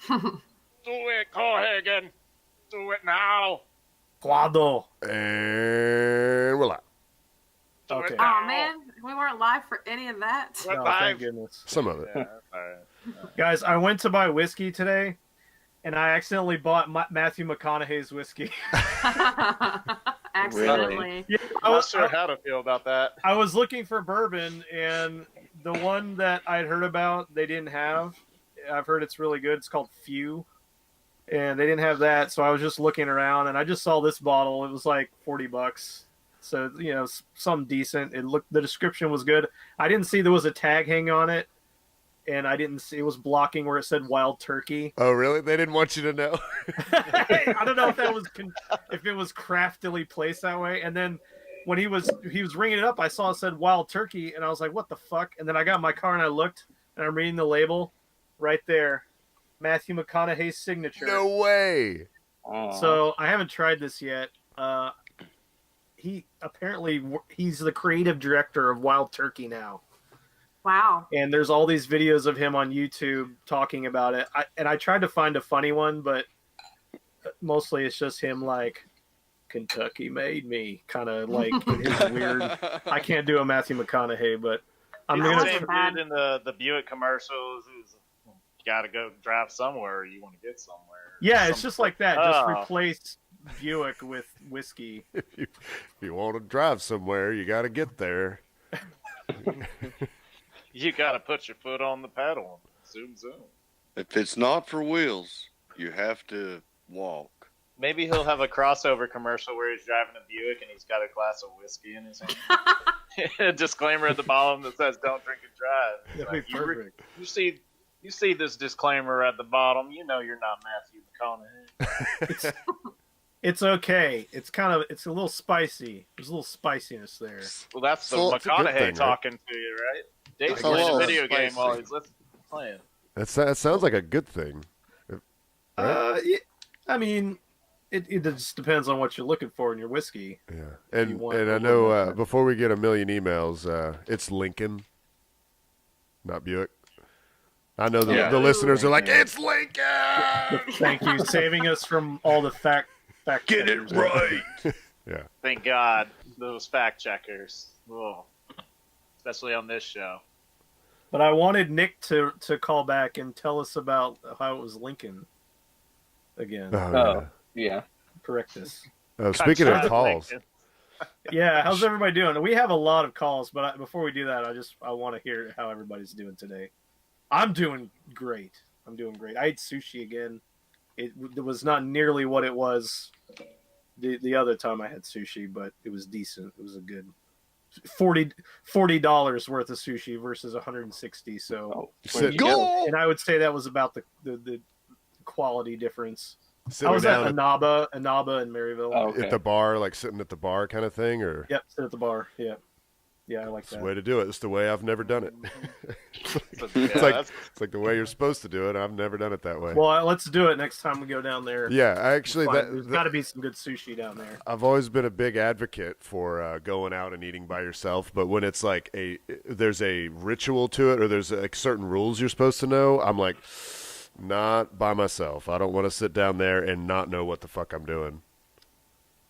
Do it, Cohagen. Do it now. Guado. And voila. Do Okay. it now. Oh man, we weren't live for any of that. We're No, live. thank goodness. Some of it. Yeah, that's all right. Guys, I went to buy whiskey today, and I accidentally bought Matthew McConaughey's whiskey. Accidentally. Yeah, I'm not sure how to feel about that. I was looking for bourbon, and the one that I'd heard about, they didn't have. I've heard it's really good. It's called Few, and they didn't have that, so I was just looking around, and I just saw this bottle. It was like $40, so some decent. The description was good. I didn't see there was a tag hanging on it, and I didn't see it was blocking where it said Wild Turkey. Oh, really? They didn't want you to know? I don't know if that was if it was craftily placed that way. And then when he was ringing it up, I saw it said Wild Turkey, and I was like, "What the fuck?" And then I got in my car and I looked, and I'm reading the label right there, Matthew McConaughey's signature. No way. So I haven't tried this yet. He's the creative director of Wild Turkey now. Wow. And there's all these videos of him on YouTube talking about it. I tried to find a funny one, but mostly it's just him like, Kentucky made me, kind of like his weird. I can't do a Matthew McConaughey, but I'm He's the gonna. same dude in the Buick commercials who's got to go drive somewhere. You want to get somewhere. Yeah, it's just like that. Just Oh. replace Buick with whiskey. If you want to drive somewhere, you got to get there. You got to put your foot on the pedal. Zoom, zoom. If it's not for wheels, you have to walk. Maybe he'll have a crossover commercial where he's driving a Buick and he's got a glass of whiskey in his hand. A disclaimer at the bottom that says "Don't drink and drive." That'd be Like, perfect. you see this disclaimer at the bottom. You know you're not Matthew McConaughey. It's okay. It's a little spicy. There's a little spiciness there. Well, that's the So it's a good McConaughey thing, right? talking to you, right? Dave's It's a playing a little video game while spicy. he's playing. That sounds like a good thing. Yeah, I mean, it just depends on what you're looking for in your whiskey. Yeah. You And want I a little know bit. before we get a million emails, it's Lincoln, not Buick. I know Yeah. the listeners are like, it's Lincoln! Thank you, saving us from all the fact. Get it checkers. right. Yeah. Thank God, those fact checkers. Ugh. Especially on this show. But I wanted Nick to call back and tell us about how it was Lincoln again. Oh, Yeah. Correct this. yeah. Speaking of Contract calls, Lincoln. Yeah, how's everybody doing? We have a lot of calls, but before we do that, I want to hear how everybody's doing today. I'm doing great. I ate sushi again. It was not nearly what it was the other time I had sushi, but it was decent. It was a good $40 worth of sushi versus 160. So, sit, Go! and I would say that was about the quality difference. I sitting was at down Anaba in Maryville. Oh, okay. at the bar, like sitting at the bar kind of thing, or Yep, sit at the bar. Yeah, I like it's the that. way to do it. It's the way I've never done it. So, it's yeah, like that's- it's like the way you're supposed to do it. I've never done it that way. Well, let's do it next time we go down there. Yeah, actually, There's got to be some good sushi down there. I've always been a big advocate for going out and eating by yourself, but when it's like there's a ritual to it or there's like certain rules you're supposed to know, I'm like, not by myself. I don't want to sit down there and not know what the fuck I'm doing.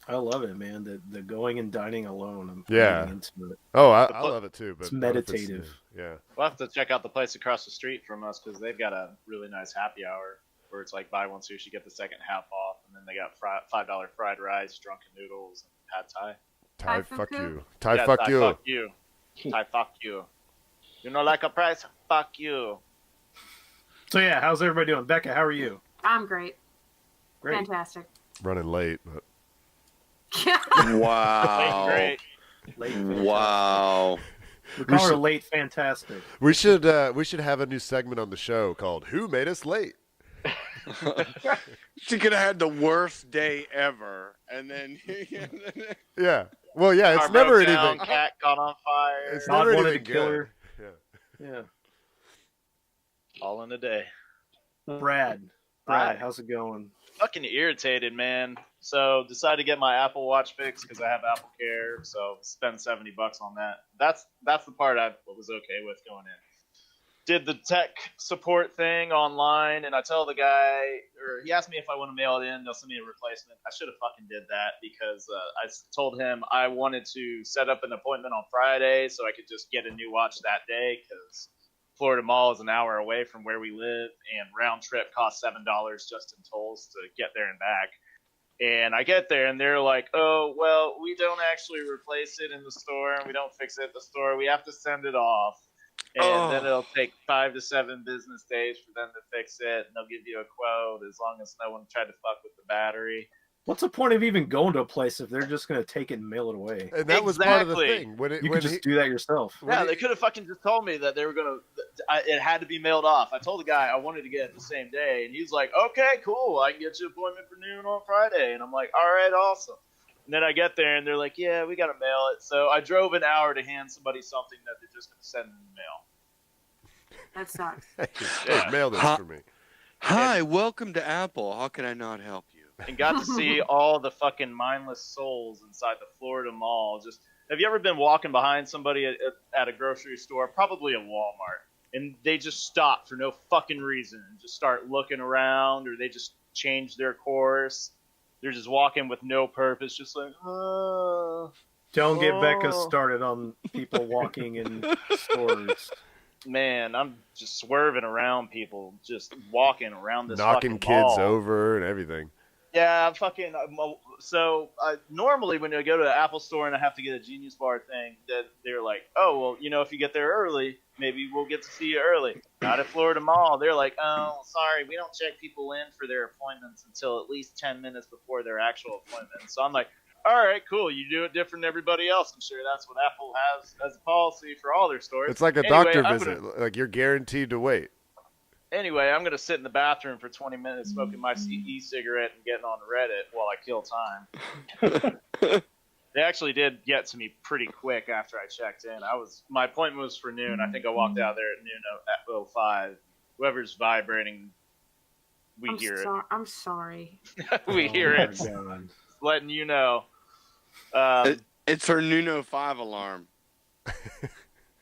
I love it, man. The going and dining alone. I'm Yeah. getting into it. Oh, I love it too. But It's meditative. yeah. We'll have to check out the place across the street from us because they've got a really nice happy hour where it's like buy one sushi, get the second half off, and then they got $5 fried rice, drunken noodles, and pad thai. Thai Thai fuck fuku? you. Thai Yeah, fuck Thai you. Fuck you. Thai fuck you. You know, like a price? Fuck you. So yeah, how's everybody doing? Becca, how are you? I'm great. Great. Fantastic. Running late, but Wow. Great. Late fantastic. Wow. We call her should- late fantastic. we should have a new segment on the show called "Who Made Us Late." She could have had the worst day ever, and then Yeah. Well, yeah, it's Car never broke down, anything. Cat caught on fire. It's Not never wanted anything to kill good. her. Yeah. Yeah. All in a day. Brad, Hi. how's it going? Fucking irritated, man. So decided to get my Apple Watch fixed because I have Apple Care. So spend $70 on that. That's the part I was okay with going in. did the tech support thing online, and I tell the guy, or he asked me if I want to mail it in, they'll send me a replacement. I should have fucking did that because I told him I wanted to set up an appointment on Friday so I could just get a new watch that day because Florida Mall is an hour away from where we live, and round trip costs $7 just in tolls to get there and back. And I get there, and they're like, oh, well, we don't actually replace it in the store, and we don't fix it at the store. We have to send it off. And then it'll take 5 to 7 business days for them to fix it, and they'll give you a quote as long as no one tried to fuck with the battery. What's the point of even going to a place if they're just going to take it and mail it away? And that was part of the Exactly. thing. When You could just do that yourself. Yeah, they could have fucking just told me that they were gonna. It had to be mailed off. I told the guy I wanted to get it the same day, and he's like, "Okay, cool. I can get you an appointment for noon on Friday." And I'm like, "All right, awesome." And then I get there, and they're like, "Yeah, we gotta mail it." So I drove an hour to hand somebody something that they're just gonna send in the mail. That sucks. Hey, mail this for me. Hi, welcome to Apple. How can I not help you? And got to see all the fucking mindless souls inside the Florida Mall. Just have you ever been walking behind somebody at a grocery store, probably a Walmart, and they just stop for no fucking reason and just start looking around, or they just change their course? They're just walking with no purpose, just like, Don't get Becca started on people walking in stores. man, I'm just swerving around people, just walking around this Knocking fucking kids mall. over and everything. Yeah, I'm fucking. So normally when I go to the Apple store and I have to get a Genius Bar thing, that they're like, oh well, you know, if you get there early, maybe we'll get to see you early. Not at Florida Mall. They're like, oh, sorry, we don't check people in for their appointments until at least 10 minutes before their actual appointment. So I'm like, all right, cool. You do it different than everybody else. I'm sure that's what Apple has as a policy for all their stores. It's like a Anyway, doctor I'm visit. gonna- Like you're guaranteed to wait. Anyway, I'm going to sit in the bathroom for 20 minutes smoking my e-cigarette and getting on Reddit while I kill time. They actually did get to me pretty quick after I checked in. My appointment was for noon. I think I walked out there at noon at 05. Whoever's vibrating, we hear it. I'm sorry. We hear Oh, it. my God. Letting you know. It's her Nuno 5 alarm.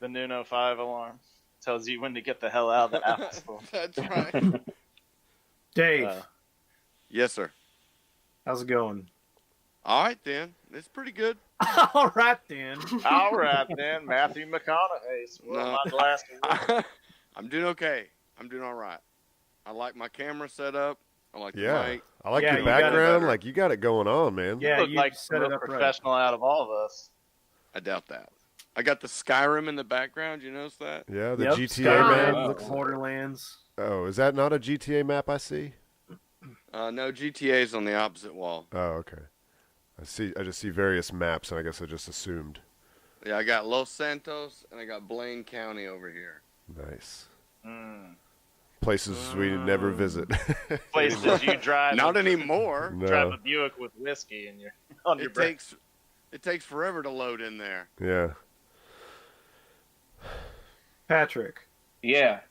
The noon 05 alarm tells you when to get the hell out of the Apple store. That's right. Dave, Yes, sir. how's it going? All right, then. It's pretty good. All right, then. All right, then. Matthew McConaughey. Swirl No. my glass of whiskey. I'm doing okay. I'm doing all right. I like my camera set up. I like the Yeah. mic. I like Yeah, your you got it background. better. Like you got it going on, man. Yeah, You look you like set the it up right. professional out of all of us. I doubt that. I got the Skyrim in the background. You notice that? Yeah, the Yep, GTA Skyrim, map. Looks, Borderlands. oh, is that not a GTA map I see? No, GTA's on the opposite wall. Oh, okay. I just see various maps, and I guess I just assumed. Yeah, I got Los Santos and I got Blaine County over here. Nice. Mm. Places we never visit. Places you drive. Not anymore. Drive No. a Buick with whiskey in your on your It break. takes forever to load in there. Yeah. Patrick. Yeah.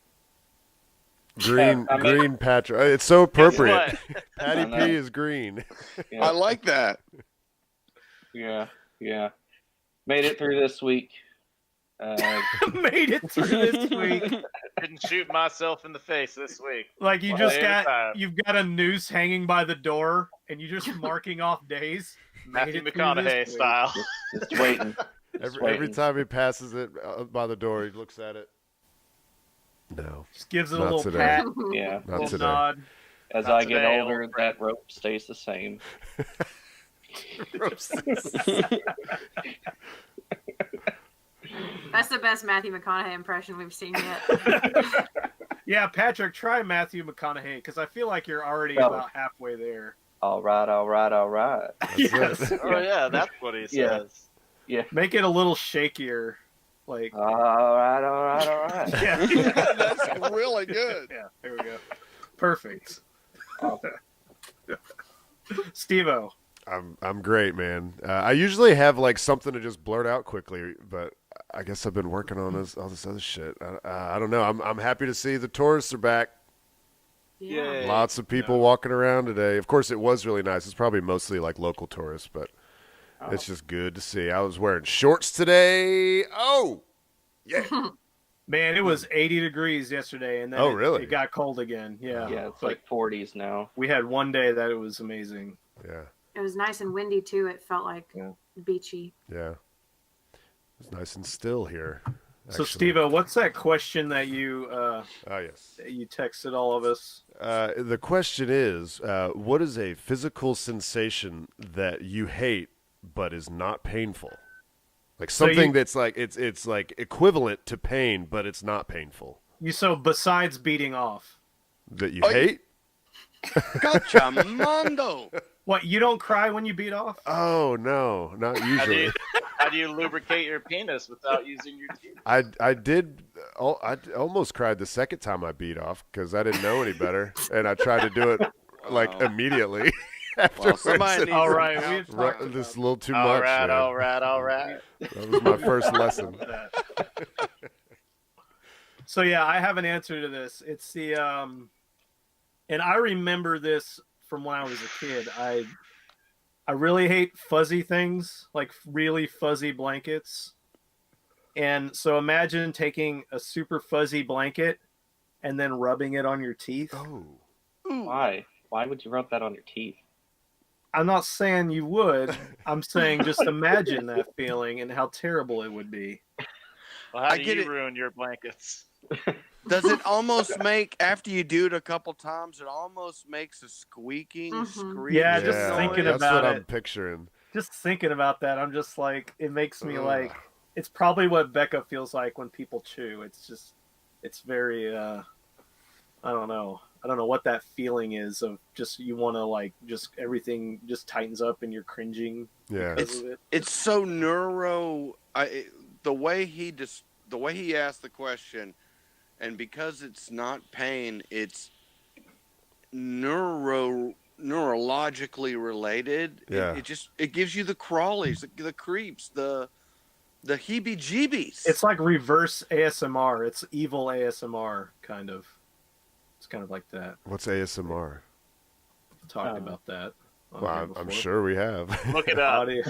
Green, I mean- green Patrick. It's so appropriate. Guess what? Patty I P know. is green. Yeah. I like that. Yeah. Made it through this week. Made it through this week. Didn't shoot myself in the face this week. Like you One just day at a got, time. you've got a noose hanging by the door, and you're just marking off days. Matthew Made it through McConaughey this week. style. just waiting. Every waiting. time he passes it by the door, he looks at it. No, Just gives it a Not little today. pat, Yeah. not little today. nod. As Not I get today, older, old friend. that rope stays the same. That's the best Matthew McConaughey impression we've seen yet. Yeah, Patrick, try Matthew McConaughey because I feel like you're already Oh. about halfway there. All right. Yes. Oh yeah, that's what he Yeah. says. Make it a little shakier. Like, All right. yeah, That's really good. yeah, there we go. Perfect. Oh. Steve-O. I'm great, man. I usually have like something to just blurt out quickly, but I guess I've been working on all this other shit. I don't know. I'm happy to see the tourists are back. Yay. Lots of people walking around today. Of course, it was really nice. It's probably mostly like local tourists, but it's just good to see. I was wearing shorts today. Oh, yeah. Man, it was 80 degrees yesterday, and then Oh, really? it got cold again. Yeah. Yeah, it's But like 40s now. we had one day that it was amazing. Yeah, It was nice and windy too. It felt like Yeah. beachy. yeah. It's nice and still here. So, actually. Steve-O, what's that question that you Oh, yes. you texted all of us? The question is, what is a physical sensation that you hate but is not painful? Like So something you- that's like it's like equivalent to pain, but it's not painful. So besides beating off, That you Oh, you- hate? Gotcha, Mondo. what, you don't cry when you beat off? Oh no, not How do usually. you, how do you lubricate your penis without using your teeth? I did. I almost cried the second time I beat off because I didn't know any better, and I tried to do it like Wow. immediately. Well, Afterwards. somebody needs All some right, help. we've Right, talked about this is a little too All much. right, man. all right, all right. That was my first lesson. that. So yeah, I have an answer to this. It's the and I remember this from when I was a kid. I really hate fuzzy things, like really fuzzy blankets. And so imagine taking a super fuzzy blanket and then rubbing it on your teeth. Oh, Why? Why would you rub that on your teeth? I'm not saying you would. I'm saying just imagine that feeling and how terrible it would be. Well, how I do get you it. ruin your blankets? Does it almost make, after you do it a couple times, it almost makes a squeaking, Mhm. screeching Yeah, just yeah, thinking that's about what I'm it. picturing. Just thinking about that, I'm just like, it makes me Ugh. like, it's probably what Becca feels like when people chew. It's very, I don't know. I don't know what that feeling is of just, you want to like, just everything just tightens up and you're cringing Yeah, because of it. It's so the way he asked the question, and because it's not pain, it's neurologically related. Yeah. It gives you the crawlies, the creeps, the heebie-jeebies. It's like reverse ASMR. It's evil ASMR, kind of. It's kind of like that. what's ASMR? Talked about that. on Well, here I'm before. sure we have. Look it up. Audio.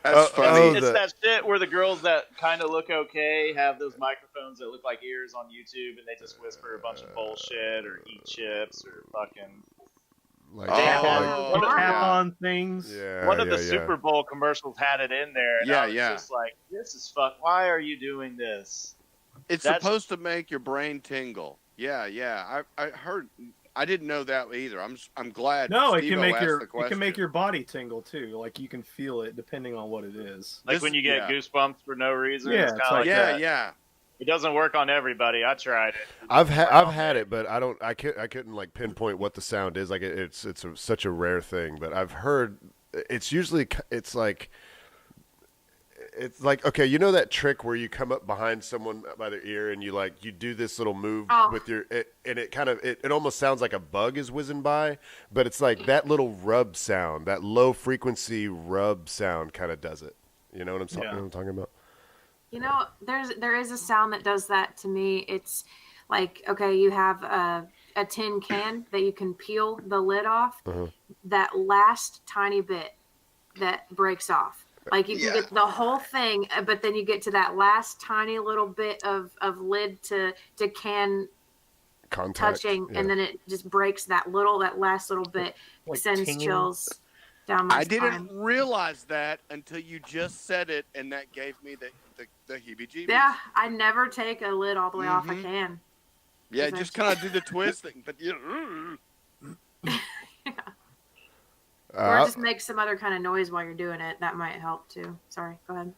That's funny. Oh, It's the- that shit where the girls that kind of look okay have those microphones that look like ears on YouTube, and they just whisper a bunch of bullshit or eat chips or fucking. Like, Tap Oh, on, Tap yeah. on things. yeah, one of the yeah. Super Bowl commercials had it in there, and Yeah, I was yeah. just like, "This is fuck. Why are you doing this?" It's That's- supposed to make your brain tingle. Yeah. I heard. I didn't know that either. I'm glad. No, it Steve-O can make asked your the it can question. make your body tingle too. Like you can feel it depending on what it is. Like This- when you get yeah. goosebumps for no reason. Yeah, it's it's kind of like like Yeah, that. yeah. It doesn't work on everybody. I tried it. I've had it, but I couldn't like pinpoint what the sound is. Like such a rare thing, but I've heard it's usually it's like okay, you know that trick where you come up behind someone by their ear and you do this little move Oh. with and it kind of it almost sounds like a bug is whizzing by, but it's like that little rub sound, that low frequency rub sound kind of does it. You know what I'm, Yeah. what I'm talking about? You know, there is a sound that does that to me. It's like, okay, you have a tin can that you can peel the lid off. Uh-huh. That last tiny bit that breaks off. Like you can Yeah. get the whole thing, but then you get to that last tiny little bit of lid to can Contact. touching, yeah. and then it just breaks that last little bit, Like sends tinging. chills down my I spine. didn't realize that until you just said it, and that gave me the heebie-jeebies. Yeah, I never take a lid all the way off a Mhm. can. Yeah, Is just that- kind of do the twist thing, but you. Or just make some other kind of noise while you're doing it. That might help too. Sorry, go ahead.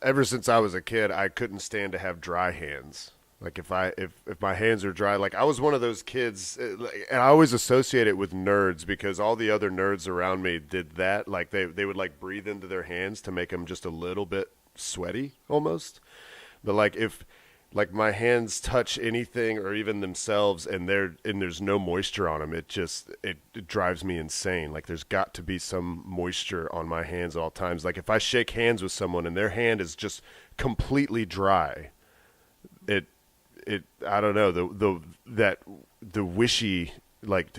Ever since I was a kid, I couldn't stand to have dry hands. Like if my hands are dry, like I was one of those kids, and I always associate it with nerds because all the other nerds around me did that. Like they would like breathe into their hands to make them just a little bit sweaty almost. But like if like my hands touch anything or even themselves and there's no moisture on them, it drives me insane. Like there's got to be some moisture on my hands at all times. Like if I shake hands with someone and their hand is just completely dry, I don't know, the wishy, like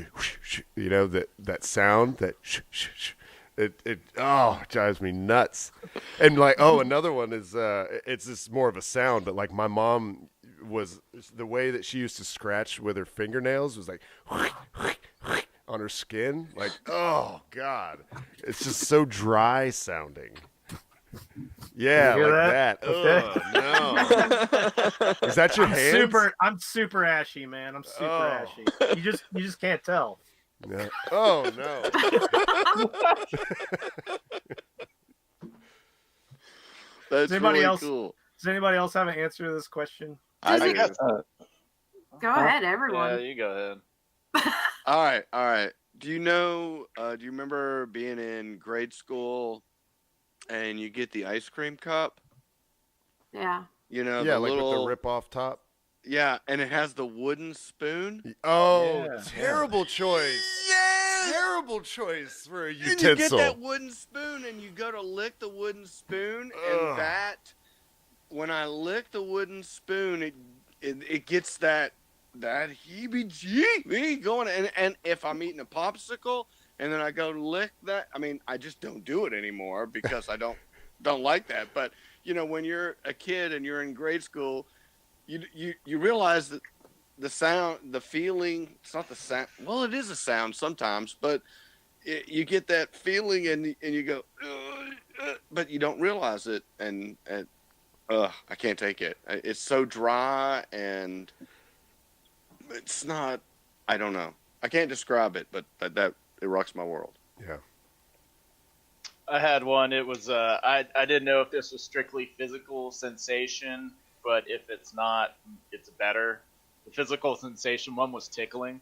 you know, that sound that It drives me nuts. And like, another one is it's just more of a sound, but like my mom was the way that she used to scratch with her fingernails was like on her skin. Like, oh God, it's just so dry sounding. Yeah, You hear like that. Okay. No. Is that your hands? I'm super ashy, man. I'm super ashy. You just can't tell. No. Oh no. That's anybody really else- cool. Does anybody else have an answer to this question? I Does it- do. Go ahead, Yeah, everyone. you go ahead. All right. Do you remember being in grade school and you get the ice cream cup? Yeah. You know, Yeah, the like little, with the rip off top. yeah, and it has the wooden spoon. Oh, Yeah. terrible choice. Yeah. Terrible choice for a And you utensil. get that wooden spoon and you go to lick the wooden spoon, Ugh. and that, when I lick the wooden spoon, it gets that heebie-jeebie going. And if I'm eating a popsicle and then I go lick that, I mean, I just don't do it anymore because I don't like that. But you know, when you're a kid and you're in grade school, you realize that the sound, the feeling, it's not the sound. Well, it is a sound sometimes, but you get that feeling and you go, but you don't realize it. And I can't take it. It's so dry and it's not, I don't know. I can't describe it, but that it rocks my world. Yeah. I had one. It was I didn't know if this was strictly physical sensation, but if it's not, it's better. The physical sensation one was tickling,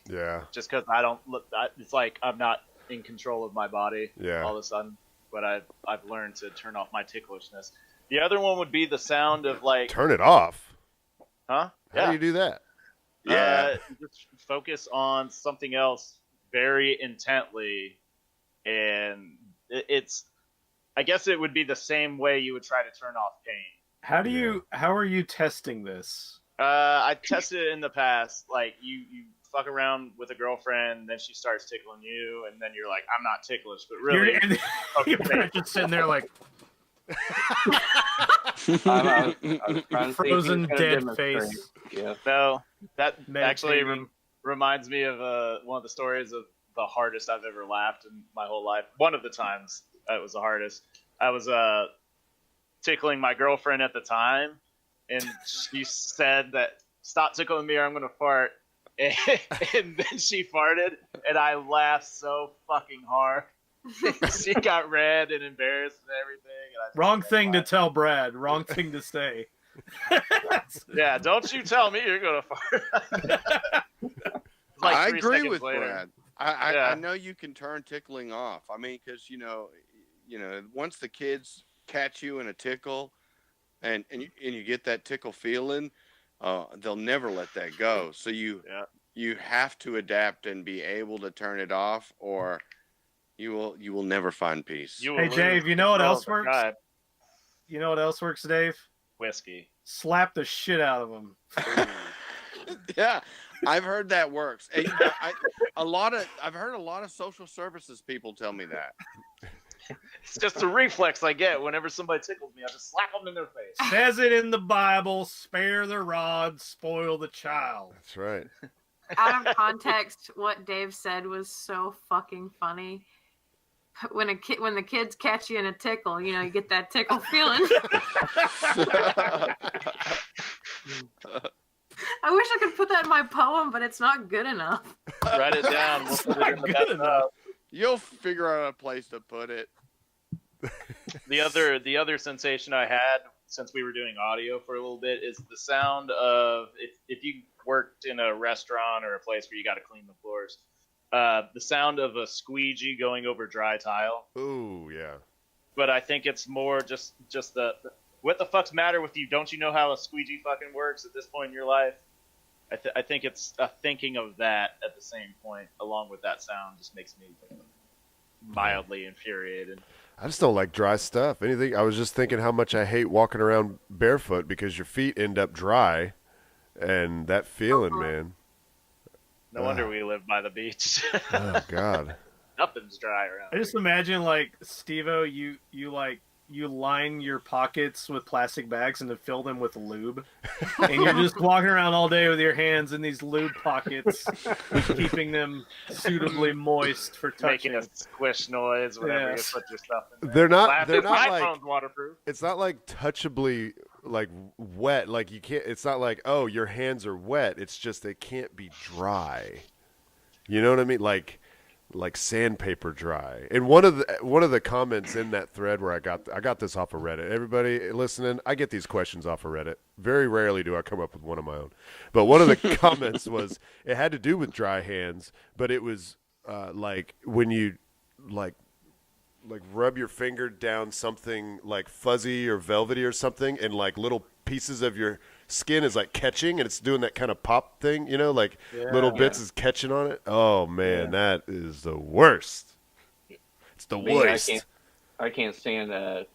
Yeah. just because I don't look. It's like I'm not in control of my body Yeah. all of a sudden. But I've learned to turn off my ticklishness. The other one would be the sound of like, Turn it off. huh? How do you do that? Just focus on something else very intently, and it's. I guess it would be the same way you would try to turn off pain. How are you testing this? I tested it in the past. Like you fuck around with a girlfriend, then she starts tickling you, and then you're like, I'm not ticklish, but really, You're just sitting there like I was trying to see if he was frozen gonna dead demonstrate. face. Yeah. no. That actually Meditating. reminds me of one of the stories of the hardest I've ever laughed in my whole life. One of the times it was the hardest. I was tickling my girlfriend at the time, and she said that, "Stop tickling me or I'm gonna fart." And then she farted, and I laughed so fucking hard. She got red and embarrassed and everything. And I Wrong thing to tell Brad. Wrong thing to say. Yeah, don't you tell me you're gonna fart. Like I 3 agree seconds with later. Brad. I Yeah. know you can turn tickling off. I mean, because you know, once the kids catch you in a tickle, and you get that tickle feeling, they'll never let that go. So you have to adapt and be able to turn it off, or you will never find peace. You will Hey lose Dave, you know what control else of the works? guy. You know what else works, Dave? Whiskey. Slap the shit out of him. Yeah, I've heard that works. And I've heard a lot of social services people tell me that. It's just a reflex I get whenever somebody tickles me. I just slap them in their face. Says it in the Bible, spare the rod, spoil the child. That's right. Out of context, what Dave said was so fucking funny. When the kids catch you in a tickle, you know, you get that tickle feeling. I wish I could put that in my poem, but it's not good enough. Write it down. We'll put it in the Good back enough. up. You'll figure out a place to put it. The other sensation I had since we were doing audio for a little bit is the sound of if you worked in a restaurant or a place where you got to clean the floors, the sound of a squeegee going over dry tile. Ooh, yeah. But I think it's more just the what the fuck's matter with you? Don't you know how a squeegee fucking works at this point in your life? I think it's a thinking of that at the same point, along with that sound, just makes me mildly infuriated. I just don't like dry stuff. Anything. I was just thinking how much I hate walking around barefoot because your feet end up dry, and that feeling, man. No wonder we live by the beach. Oh God. Nothing's dry around. I just imagine like Steve-O, you line your pockets with plastic bags and then fill them with lube, and you're just walking around all day with your hands in these lube pockets, keeping them suitably moist for touching. Making a squish noise whenever Yes. you put your stuff in there. They're not My like, phone's waterproof. it's not like touchably like wet. Like you can't. It's not like, oh, your hands are wet. It's just they can't be dry. You know what I mean? Like sandpaper dry. And one of the comments in that thread where I got this off of Reddit. Everybody listening, I get these questions off of Reddit. Very rarely do I come up with one of my own. But one of the comments was it had to do with dry hands, but it was like when you like rub your finger down something like fuzzy or velvety or something, and like little pieces of your skin is like catching, and it's doing that kind of pop thing, you know, like little bits is catching on it. Oh man, that is the worst. It's the worst. I can't stand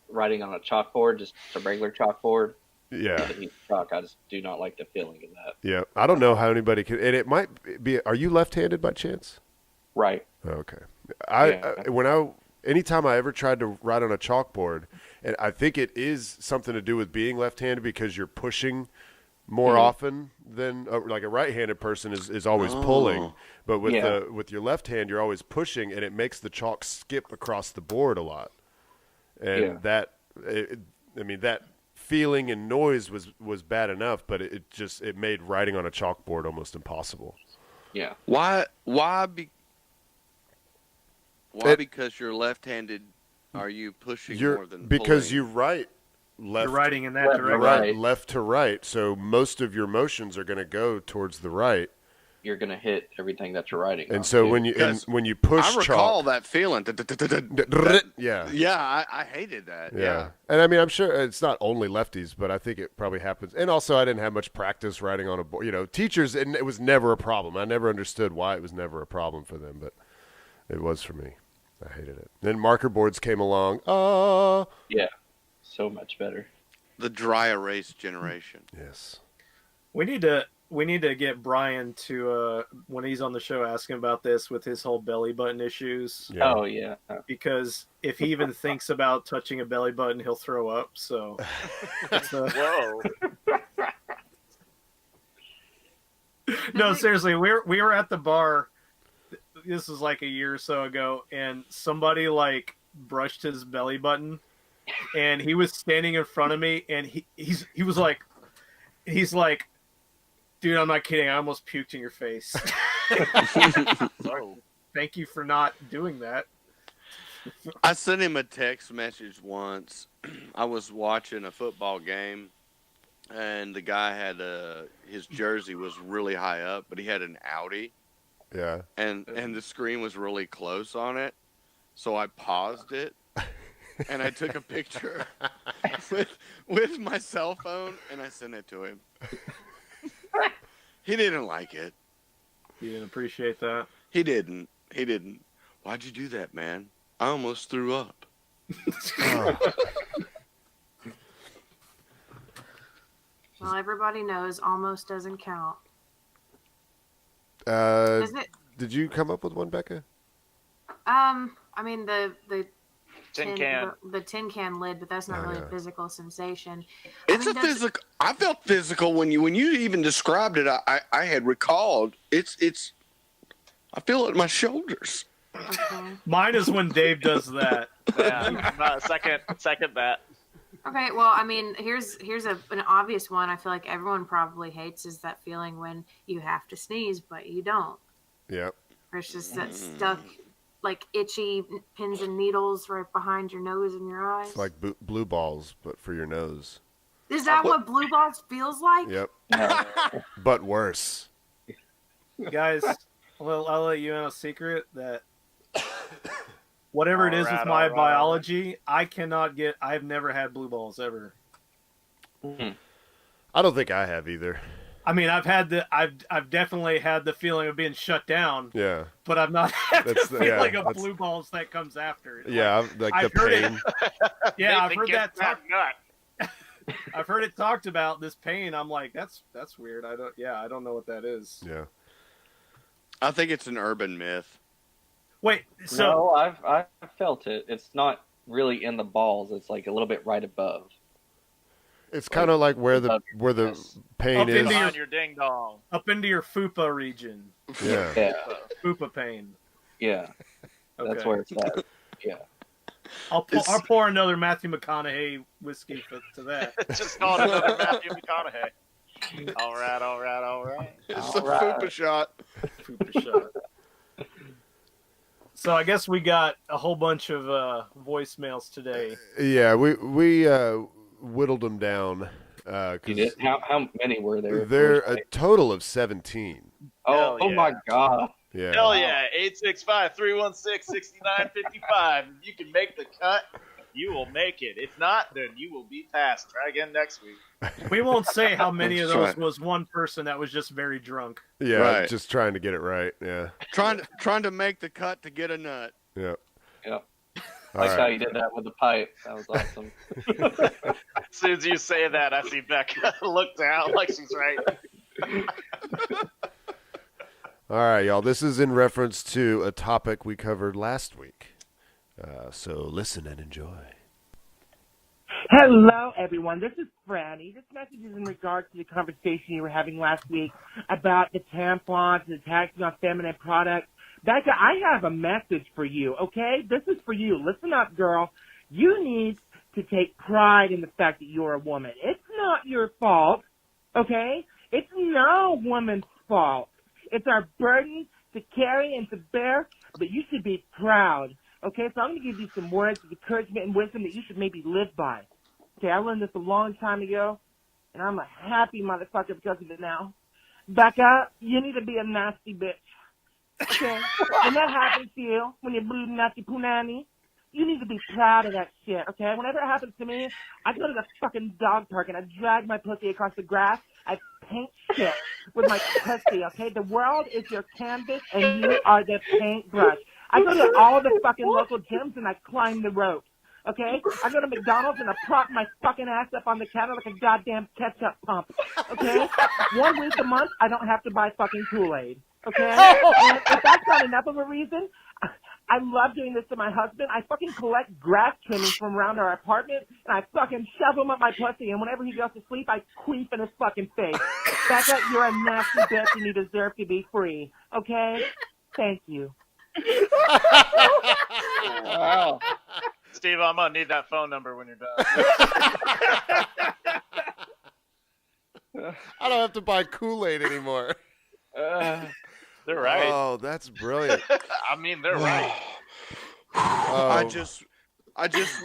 writing on a chalkboard, just a regular chalkboard. Yeah. Chalk. I just do not like the feeling of that. Yeah. I don't know how anybody can, and it might be, are you left-handed by chance? Right. Okay. Anytime I ever tried to write on a chalkboard, and I think it is something to do with being left-handed because you're pushing more often than like a right-handed person is always pulling, but with your left hand you're always pushing, and it makes the chalk skip across the board a lot, and that feeling and noise was bad enough, but it made writing on a chalkboard almost impossible. Yeah. Why because you're left-handed, are you pushing more than because pulling? you write left. You're writing in that Left to direction. right. Left to right, so most of your motions are going to go towards the right, You're gonna hit everything that you're writing. and on, so too. when you push I recall chalk, that feeling. yeah. Yeah, I hated that. Yeah, and I mean, I'm sure it's not only lefties, but I think it probably happens. And also, I didn't have much practice writing on a board. You know, teachers, and it was never a problem. I never understood why it was never a problem for them, but it was for me. I hated it. Then marker boards came along. Yeah, so much better. The dry erase generation. Yes. We need to get Brian to when he's on the show asking about this with his whole belly button issues. Yeah. Oh yeah. Because if he even thinks about touching a belly button, he'll throw up. So, Whoa. no, seriously, we were at the bar. This was like a year or so ago, and somebody like brushed his belly button, and he was standing in front of me, and he was like, dude, I'm not kidding. I almost puked in your face. Whoa. Thank you for not doing that. I sent him a text message once. I was watching a football game, and the guy had his jersey was really high up, but he had an Audi, Yeah. and the screen was really close on it. So I paused it, and I took a picture with my cell phone, and I sent it to him. He didn't like it. You didn't appreciate that. He didn't. Why'd you do that, man? I almost threw up. Well, everybody knows almost doesn't count. Did Is it? you come up with one, Becca? I mean the Tin can. the tin can lid, but that's not Oh, really yeah. a physical sensation. It's I a mean, that's- physical. I felt physical when you even described it. I had recalled. It's. I feel it in my shoulders. Okay. Mine is when Dave does that. Yeah. Second that. Okay, well, I mean, here's an obvious one. I feel like everyone probably hates is that feeling when you have to sneeze but you don't. Yep. Or it's just that stuck, like itchy pins and needles right behind your nose and your eyes. It's like blue balls, but for your nose. Is that what blue balls feels like? Yep. But worse. Guys, I'll let you in a secret that whatever it is with my biology, I've never had blue balls ever. I don't think I have either. I mean, I've definitely had the feeling of being shut down, Yeah. but I've not had That's the the- yeah, feeling of that's- blue balls that comes after. Yeah, like I've the heard it. pain. Yeah, I've Nathan, heard get that nut. I've heard it talked about, this pain. I'm like, that's weird. I don't know what that is. Yeah. I think it's an urban myth. Wait, so No, I've felt it. It's not really in the balls. It's like a little bit right above. It's kind of like where the Yes. pain Up is. into Behind your ding dong. up into your fupa region, Yeah. Yeah, fupa pain. yeah. Okay. That's where it's at. Yeah. I'll pour another Matthew McConaughey whiskey to that. Just called another Matthew McConaughey. All right. It's All a right. fupa shot. Fupa shot. So I guess we got a whole bunch of voicemails today. Yeah, we whittled them down. You did? How many were there? They're a total of 17. Oh, Hell yeah. my God. Yeah. Hell yeah, 865-316-6955. If you can make the cut, you will make it. If not, then you will be passed. Try again next week. We won't say how many of That's those right. was one person that was just very drunk. Yeah, Right. just trying to get it right. Yeah. Trying to make the cut to get a nut. Yeah. Yep. All Like how right. you did that with the pipe. That was awesome. As soon as you say that, I see Becca look down like she's right. All right, y'all. This is in reference to a topic we covered last week. So listen and enjoy. Hello, everyone. This is Franny. This message is in regards to the conversation you were having last week about the tampons and the taxing on feminine products. Becca, I have a message for you, okay? This is for you. Listen up, girl. You need to take pride in the fact that you're a woman. It's not your fault, okay? It's no woman's fault. It's our burden to carry and to bear, but you should be proud, okay? So I'm going to give you some words of encouragement and wisdom that you should maybe live by. Okay, I learned this a long time ago, and I'm a happy motherfucker because of it now. Becca, you need to be a nasty bitch. Okay? When that happens to you, when you're bleeding nasty punani, you need to be proud of that shit, okay? Whenever it happens to me, I go to the fucking dog park and I drag my pussy across the grass. I paint shit with my pussy, okay? The world is your canvas and you are the paintbrush. I go to all the fucking local gyms and I climb the ropes. Okay? I go to McDonald's and I prop my fucking ass up on the counter like a goddamn ketchup pump. Okay? 1 week a month, I don't have to buy fucking Kool-Aid. Okay? And if that's not enough of a reason, I love doing this to my husband. I fucking collect grass trimmings from around our apartment and I fucking shove them up my pussy, and whenever he goes to sleep, I queef in his fucking face. Becca, you're a nasty bitch and you deserve to be free. Okay? Thank you. Wow. Steve, I'm going to need that phone number when you're done. I don't have to buy Kool-Aid anymore. They're right. Oh, that's brilliant. I mean, they're right. Oh. I just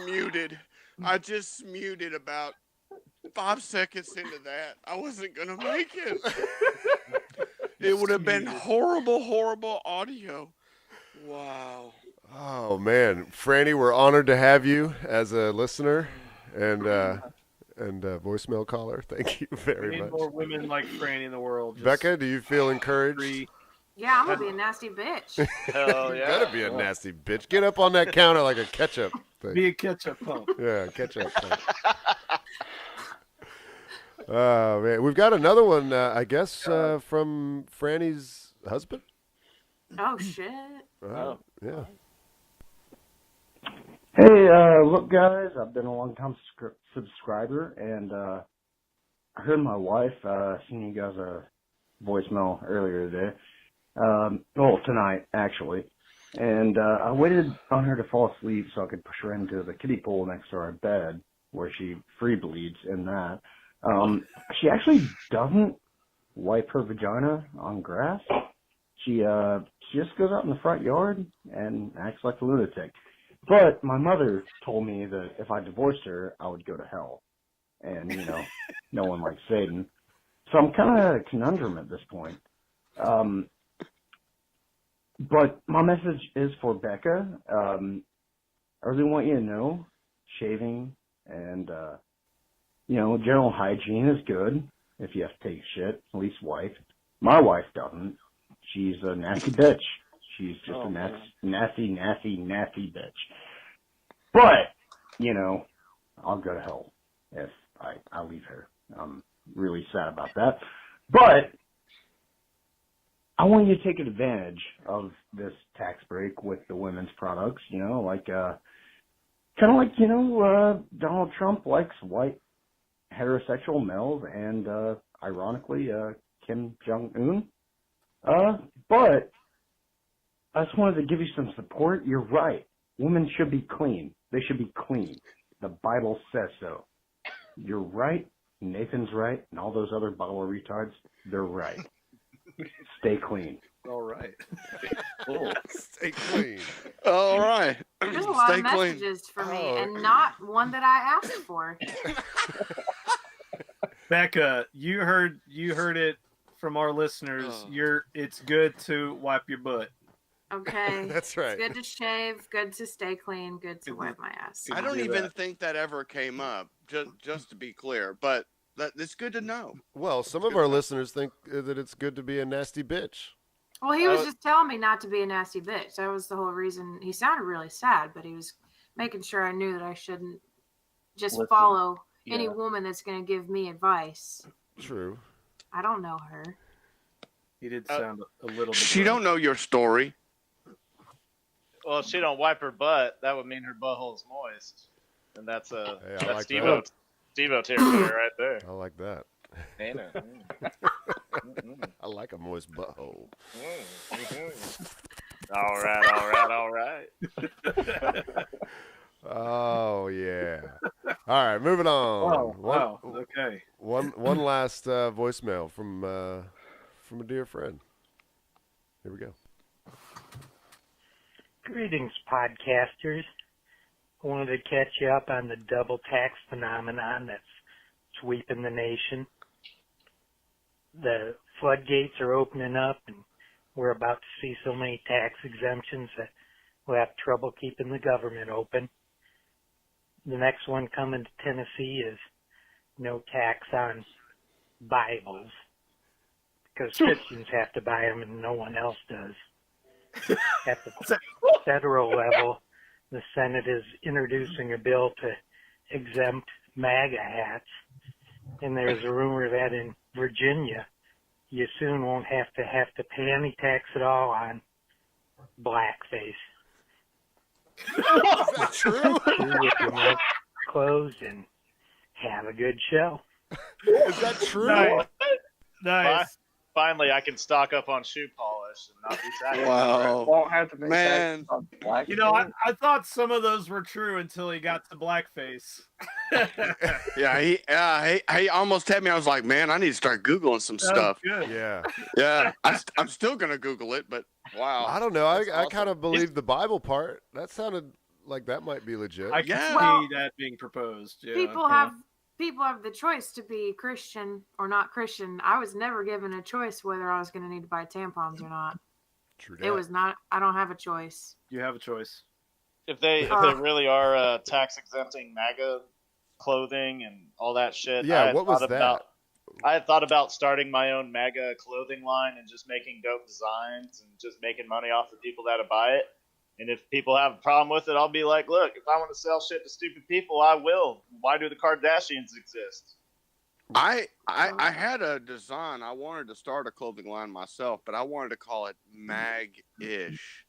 muted. I just muted about 5 seconds into that. I wasn't gonna make it. It would have been horrible audio. Wow. Oh man, Franny, we're honored to have you as a listener and voicemail caller. Thank you We very need much. more women like Franny in the world. Just Becca, do you feel encouraged? free. Yeah, I'm gonna be a nasty bitch. Hell You yeah. better be a nasty bitch. Get up on that counter like a ketchup thing. Be a ketchup pump. Yeah, ketchup thing. Oh man, we've got another one. I guess from Franny's husband. Oh shit. Yeah. Hey, look, guys, I've been a long-time subscriber, and I heard my wife send you guys a voicemail earlier today. Well, tonight, actually. And I waited on her to fall asleep so I could push her into the kiddie pool next to our bed, where she free bleeds in that. She actually doesn't wipe her vagina on grass. She just goes out in the front yard and acts like a lunatic. But my mother told me that if I divorced her, I would go to hell. And, you know, no one likes Satan. So I'm kind of a conundrum at this point. But my message is for Becca. I really want you to know shaving and, you know, general hygiene is good if you have to take a shit, at least wife. My wife doesn't. She's a nasty bitch. She's just a nasty bitch. But, you know, I'll go to hell if I leave her. I'm really sad about that. But I want you to take advantage of this tax break with the women's products, like, kind of like, Donald Trump likes white heterosexual males and, ironically, Kim Jong-un. But I just wanted to give you some support. You're right. Women should be clean. They should be clean. The Bible says so. You're right. Nathan's right. And all those other Bible retards, they're right. Stay clean. All right. Stay clean. All right. There's a lot Stay of clean. messages for me, Oh. and not one that I asked for. Becca, you heard it from our listeners. Oh. It's good to wipe your butt. Okay. That's right. It's good to shave, good to stay clean, good to wipe my ass. I don't do even that. think that ever came up, just to be clear. But it's good to know. Well, some of our listeners think that it's good to be a nasty bitch. Well, he was just telling me not to be a nasty bitch. That was the whole reason. He sounded really sad, but he was making sure I knew that I shouldn't just Listen, follow any yeah. woman that's going to give me advice. True. I don't know her. He did sound a little bit. She don't know your story. Well, if she don't wipe her butt, that would mean her butthole's moist, and that's Hey, I that's like Steve-O, Steve-O territory right there. I like that. Ain't it? I like a moist butthole. All right. Oh yeah. All right, moving on. Oh, wow. Okay. One last voicemail from a dear friend. Here we go. Greetings, podcasters. I wanted to catch you up on the double tax phenomenon that's sweeping the nation. The floodgates are opening up, and we're about to see so many tax exemptions that we'll have trouble keeping the government open. The next one coming to Tennessee is no tax on Bibles, because Christians have to buy them and no one else does. At the federal level, the Senate is introducing a bill to exempt MAGA hats, and there's a rumor that in Virginia, you soon won't have to pay any tax at all on blackface. Is that true? With your mouth closed and have a good show. Is that true? Nice. Finally, I can stock up on shoe polish and not be sad. Wow. Won't have to pay Man. taxes on black You know, people. I thought some of those were true until he got to blackface. Yeah, he almost had me. I was like, man, I need to start Googling some That was stuff. good. Yeah. Yeah, I'm still gonna Google it, but wow. I don't know. I That's awesome. kind of believe the Bible part. That sounded like that might be legit. I can Yeah. see that being proposed. Yeah. People have the choice to be Christian or not Christian. I was never given a choice whether I was going to need to buy tampons or not. True It was not. I don't have a choice. You have a choice. If they really are tax exempting MAGA clothing and all that shit, Yeah, I had what was thought that? I had thought about starting my own MAGA clothing line and just making dope designs and just making money off the people that buy it. And if people have a problem with it, I'll be like, look, if I want to sell shit to stupid people, I will. Why do the Kardashians exist? I had a design. I wanted to start a clothing line myself, but I wanted to call it Mag-ish.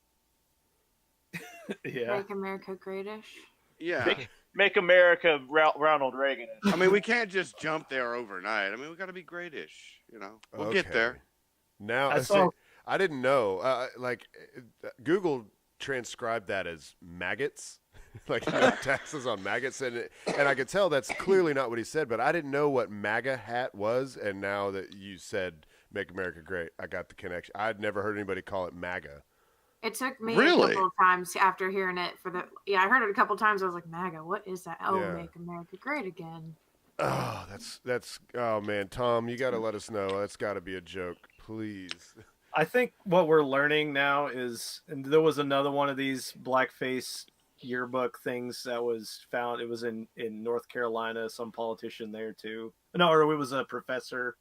Yeah. Make America Greatish. Yeah. Make America Ronald Reagan. I mean, we can't just jump there overnight. I mean, we got to be greatish, you know. We'll get Okay. there. Now, I see, saw- I didn't know. Google transcribed that as maggots, like taxes on maggots, and I could tell that's clearly not what he said. But I didn't know what MAGA hat was, and now that you said "Make America Great," I got the connection. I'd never heard anybody call it MAGA. It took me Really? a couple of times after hearing it I heard it a couple of times. I was like, MAGA, what is that? Oh, Yeah. Make America Great Again. Oh, that's oh man, Tom, you got to let us know. That's got to be a joke, please. I think what we're learning now is, and there was another one of these blackface yearbook things that was found. It was in North Carolina, some politician there too. No, or it was a professor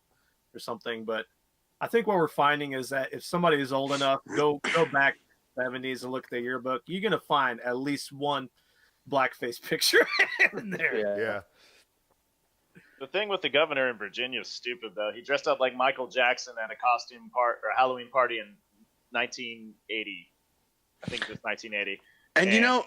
or something. But I think what we're finding is that if somebody is old enough, go back to the 70s and look at the yearbook, you're going to find at least one blackface picture in there. Yeah. The thing with the governor in Virginia is stupid, though. He dressed up like Michael Jackson at a Halloween party in 1980. I think it was 1980. And you know,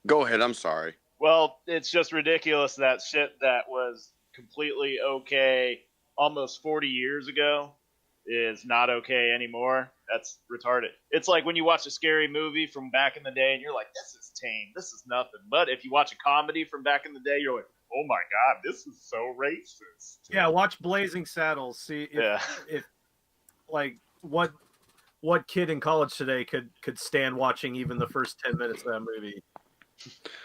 go ahead. I'm sorry. Well, it's just ridiculous that shit that was completely okay almost 40 years ago is not okay anymore. That's retarded. It's like when you watch a scary movie from back in the day and you're like, this is tame, this is nothing. But if you watch a comedy from back in the day, you're like, oh my god, this is so racist. Yeah, watch Blazing Saddles. See if like what kid in college today could stand watching even the first 10 minutes of that movie.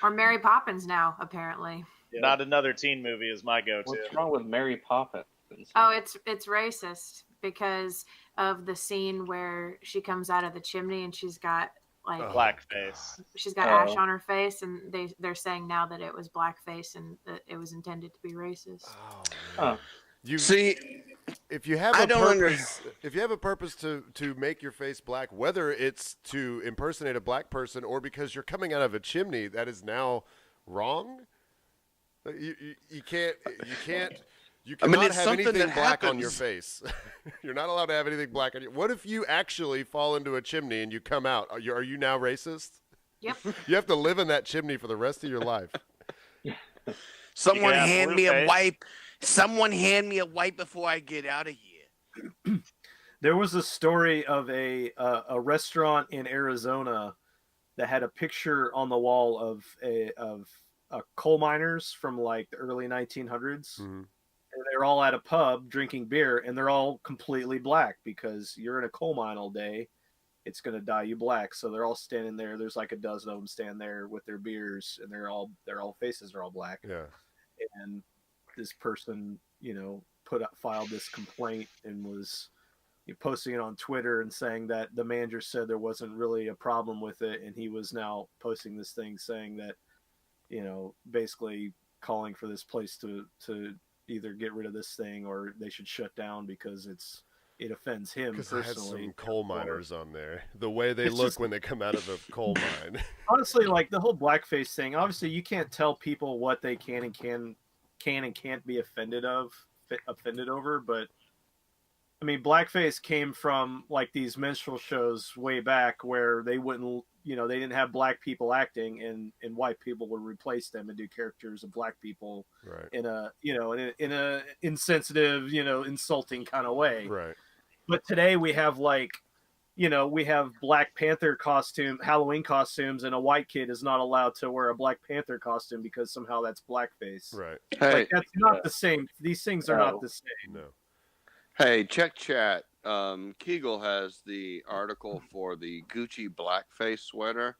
Or Mary Poppins now, apparently. Yeah. Not another teen movie is my go-to. What's wrong with Mary Poppins? Oh, it's racist because of the scene where she comes out of the chimney and she's got like blackface. She's got ash on her face, and they're saying now that it was blackface and that it was intended to be racist. You see, if you have if you have a purpose to make your face black, whether it's to impersonate a black person or because you're coming out of a chimney, that is now wrong. You can't. You cannot have anything black on your face. You're not allowed to have anything black on you. What if you actually fall into a chimney and you come out? Are you now racist? Yep. You have to live in that chimney for the rest of your life. Someone hand me a wipe. Someone hand me a wipe before I get out of here. There was a story of a restaurant in Arizona that had a picture on the wall of coal miners from like the early 1900s. Mm-hmm. And they're all at a pub drinking beer, and they're all completely black because you're in a coal mine all day. It's going to dye you black. So they're all standing there. There's like a dozen of them standing there with their beers, and their faces are all black. Yeah. And this person, filed this complaint and was posting it on Twitter and saying that the manager said there wasn't really a problem with it, and he was now posting this thing saying that, basically calling for this place to either get rid of this thing or they should shut down because it offends him personally. Because some coal miners on there. The way they look when they come out of a coal mine. Honestly, like the whole blackface thing. Obviously, you can't tell people what they can and can't be offended over. But I mean, blackface came from like these minstrel shows way back where they wouldn't. They didn't have black people acting, and white people would replace them and do characters of black people, right? In a insensitive, insulting kind of way, right? But today we have we have Black Panther Halloween costumes, and a white kid is not allowed to wear a Black Panther costume because somehow that's blackface, right? Hey, that's not the same. These things are not the same. No. Hey, check chat. Kegel has the article for the Gucci blackface sweater.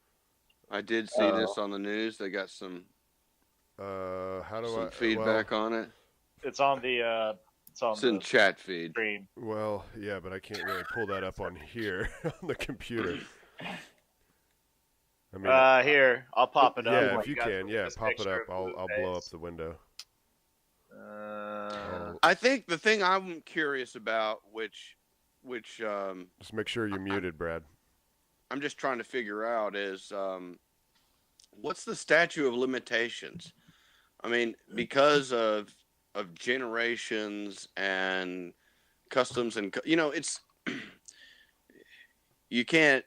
I did see this on the news. They got some feedback on it. It's on the it's in chat feed. Screen. Well, yeah, but I can't really pull that up on here on the computer. I mean, here, I'll pop it up. Yeah, if you can, pop it up. I'll blow up the window. I think the thing I'm curious about, which just make sure you're muted, Brad. I'm just trying to figure out is what's the statute of limitations? I mean, because of generations and customs and it's you can't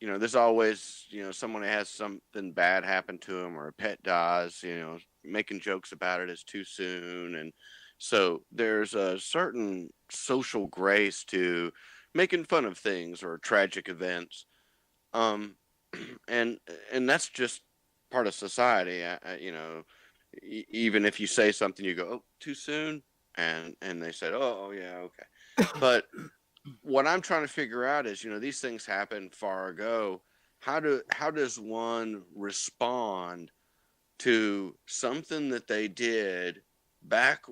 there's always someone that has something bad happen to them or a pet dies, making jokes about it is too soon, and so there's a certain social grace to making fun of things or tragic events, and that's just part of society. Even if you say something, you go, "Oh, too soon," and they said, "Oh, yeah, okay." But what I'm trying to figure out is, these things happened far ago. How does one respond to something that they did back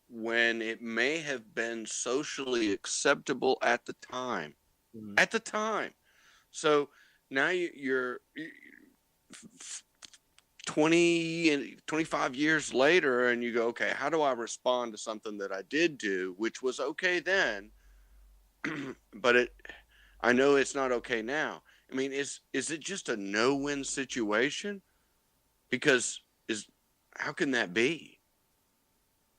when it may have been socially acceptable at the time? Mm-hmm. At the time. So now you're 25 years later, and you go, okay, how do I respond to something that I did do, which was okay then, but I know it's not okay now. I mean, is it just a no-win situation? Because how can that be?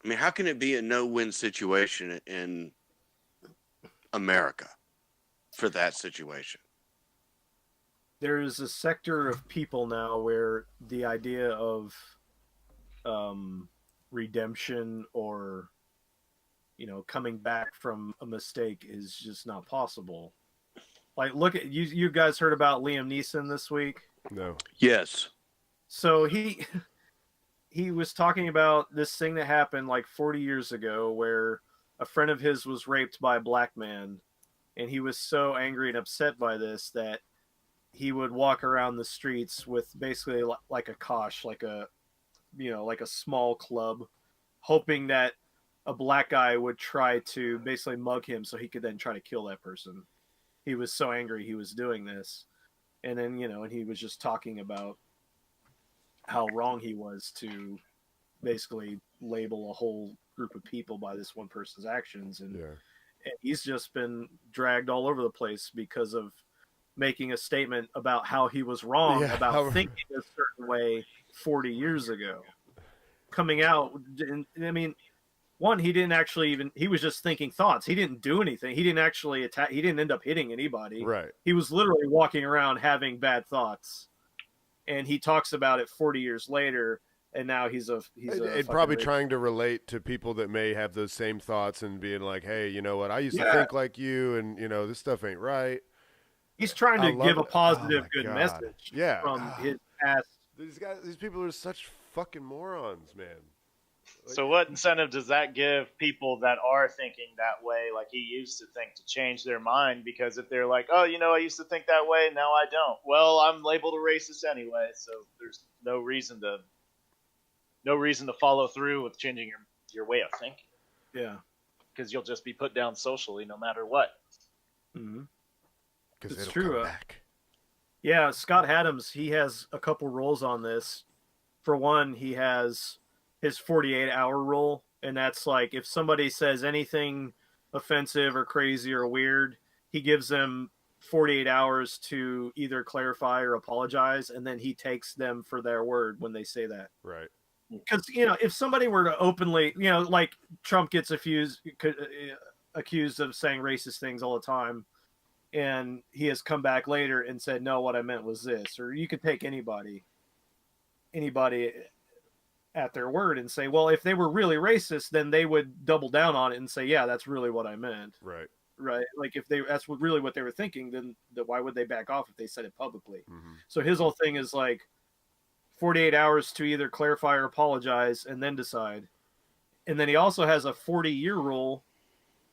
I mean, how can it be a no-win situation in America for that situation? There is a sector of people now where the idea of redemption or coming back from a mistake is just not possible. Like, look at you guys heard about Liam Neeson this week? No. Yes. So he was talking about this thing that happened like 40 years ago where a friend of his was raped by a black man, and he was so angry and upset by this that he would walk around the streets with basically like a kosh, like a small club, hoping that a black guy would try to basically mug him so he could then try to kill that person. He was so angry he was doing this. And then, and he was just talking about how wrong he was to basically label a whole group of people by this one person's actions. And he's just been dragged all over the place because of making a statement about how he was wrong about thinking a certain way 40 years ago. Coming out, I mean, one, he didn't actually he was just thinking thoughts. He didn't do anything. He didn't actually attack. He didn't end up hitting anybody. Right. He was literally walking around having bad thoughts. And he talks about it 40 years later, and now he's probably trying to relate to people that may have those same thoughts and being like, hey, you know what? I used to think like you, and, this stuff ain't right. He's trying to give a positive, good message from his past. These people are such fucking morons, man. So what incentive does that give people that are thinking that way, like he used to think, to change their mind? Because if they're like, oh, I used to think that way, now I don't. Well, I'm labeled a racist anyway, so there's no reason to follow through with changing your way of thinking. Yeah. Because you'll just be put down socially no matter what. Mm-hmm. It's true. Yeah, Scott Adams, he has a couple rules on this. For one, he has his 48-hour rule, and that's like if somebody says anything offensive or crazy or weird, he gives them 48 hours to either clarify or apologize, and then he takes them for their word when they say that. Right. Because, if somebody were to openly, like Trump gets accused of saying racist things all the time, and he has come back later and said, no, what I meant was this. Or you could take anybody at their word and say, well, if they were really racist, then they would double down on it and say, yeah, that's really what I meant. Right. Right. Like if that's really what they were thinking, then why would they back off if they said it publicly? Mm-hmm. So his whole thing is like 48 hours to either clarify or apologize and then decide. And then he also has a 40-year rule,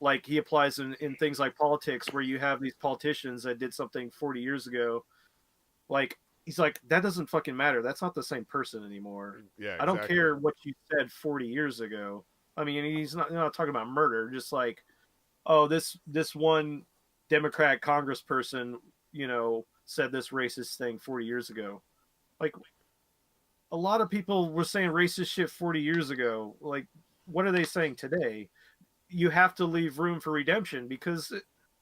like he applies in things like politics, where you have these politicians that did something 40 years ago. Like, he's like, that doesn't fucking matter. That's not the same person anymore. Yeah, exactly. I don't care what you said 40 years ago. I mean, he's not talking about murder. Just like, oh, this one Democrat congressperson, said this racist thing 40 years ago. Like, a lot of people were saying racist shit 40 years ago. Like, what are they saying today? You have to leave room for redemption because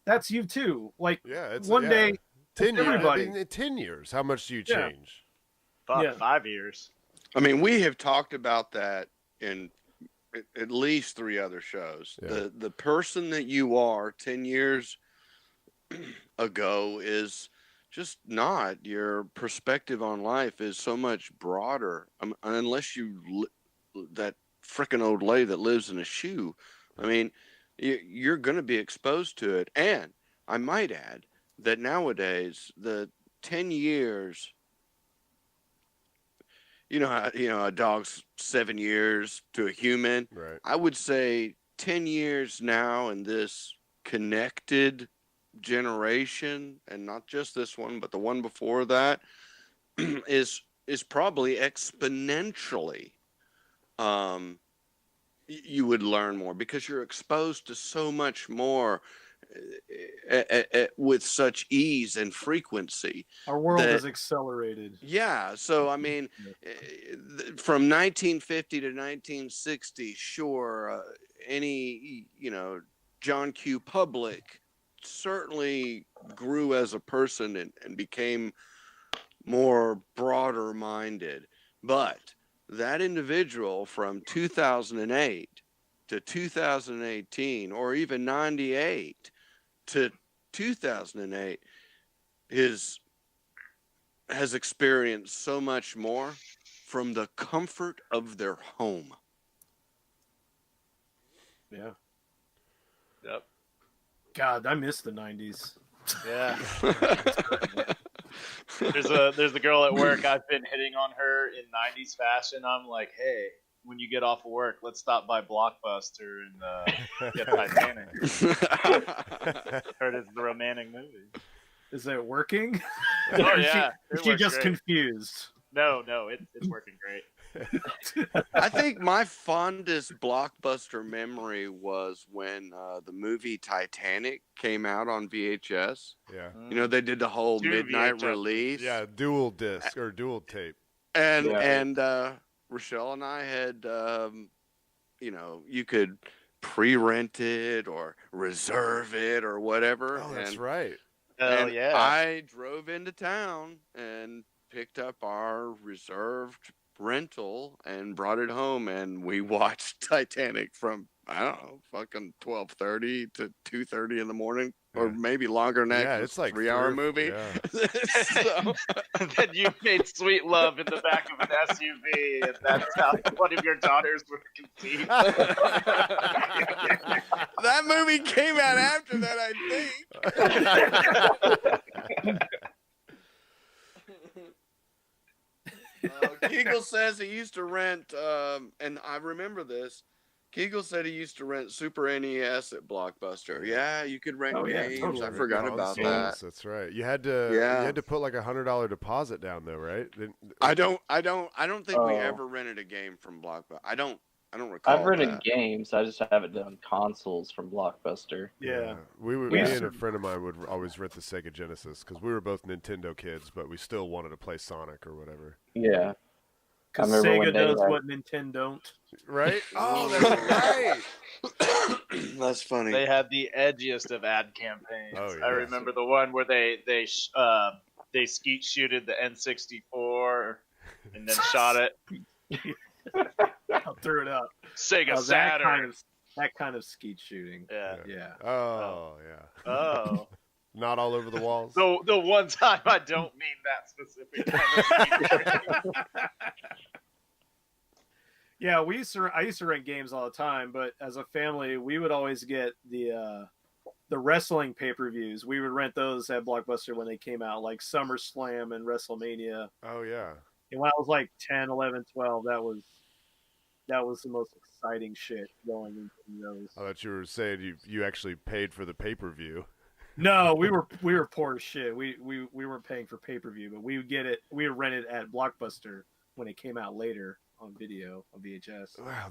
that's you too. Like, one day, 10 years. Everybody. In 10 years, how much do you change? Fuck, 5 years. I mean, we have talked about that in at least 3 other shows. Yeah. The person that you are 10 years ago is just not. Your perspective on life is so much broader. Unless that frickin' old lady that lives in a shoe. I mean, you're going to be exposed to it. And I might add that nowadays, the 10 years, a dog's 7 years to a human. Right. I would say 10 years now in this connected generation, and not just this one, but the one before that, is probably exponentially you would learn more because you're exposed to so much more with such ease and frequency. Our world is accelerated. Yeah. So, I mean, from 1950 to 1960, sure, any, John Q. Public certainly grew as a person and became more broader minded. But that individual from 2008 to 2018, or even 98 to 2008, has experienced so much more from the comfort of their home. Yeah. Yep. God, I miss the 90s. Yeah. There's a girl at work. I've been hitting on her in 90s fashion. I'm like, hey, when you get off of work, let's stop by Blockbuster and get Titanic. Heard it's the romantic movie. Is it working? Oh Or yeah, she just confused. No, it's working great. I think my fondest Blockbuster memory was when the movie Titanic came out on VHS. Yeah. You know, they did the whole Two midnight VHS. release. Yeah, dual disc or dual tape. And Rochelle and I had, you know, you could pre-rent it or reserve it or whatever. Oh, that's and, right. Hell and yeah. I drove into town and picked up our reserved rental and brought it home, and we watched Titanic from, I don't know, fucking 12:30 to 2:30 in the morning, or maybe longer than that. Yeah, 'cause it's like 3-hour 3 movie. Yeah. So, Then you made sweet love in the back of an SUV, and that's how one of your daughters were conceived. that movie came out after that, I think. Kegel says he used to rent, and I remember this. Kegel said he used to rent Super NES at Blockbuster. Yeah, you could rent games. totally. I forgot about that. That's right. You had to put like $100 deposit down though, right? I don't think we Oh. ever rented a game from Blockbuster. I don't recall. I've rented that. games. I just haven't done consoles from Blockbuster. Yeah. We would. We Me used and a to- friend of mine would always rent the Sega Genesis because we were both Nintendo kids, but we still wanted to play Sonic or whatever. Yeah. Because remember Sega when they does had- what Nintendo don't. Right? Oh, that's right. That's funny. They had the edgiest of ad campaigns. Oh, yeah. I remember the one where they skeet shooted the N64 and then shot it. I threw it up. Sega Oh, Saturn. that kind of skeet shooting. Yeah. Yeah. Oh, yeah. Oh. Not all over the walls. So the one time I don't mean that specific kind of skeet. Yeah, I used to rent games all the time, but as a family, we would always get the wrestling pay-per-views. We would rent those at Blockbuster when they came out, like SummerSlam and WrestleMania. Oh yeah. And when I was like 10, 11, 12, that was the most exciting shit going into those. I thought you were saying you actually paid for the pay-per-view. No, we were poor as shit. We weren't paying for pay-per-view, but we would rent it at Blockbuster when it came out later on video, on VHS. Wow,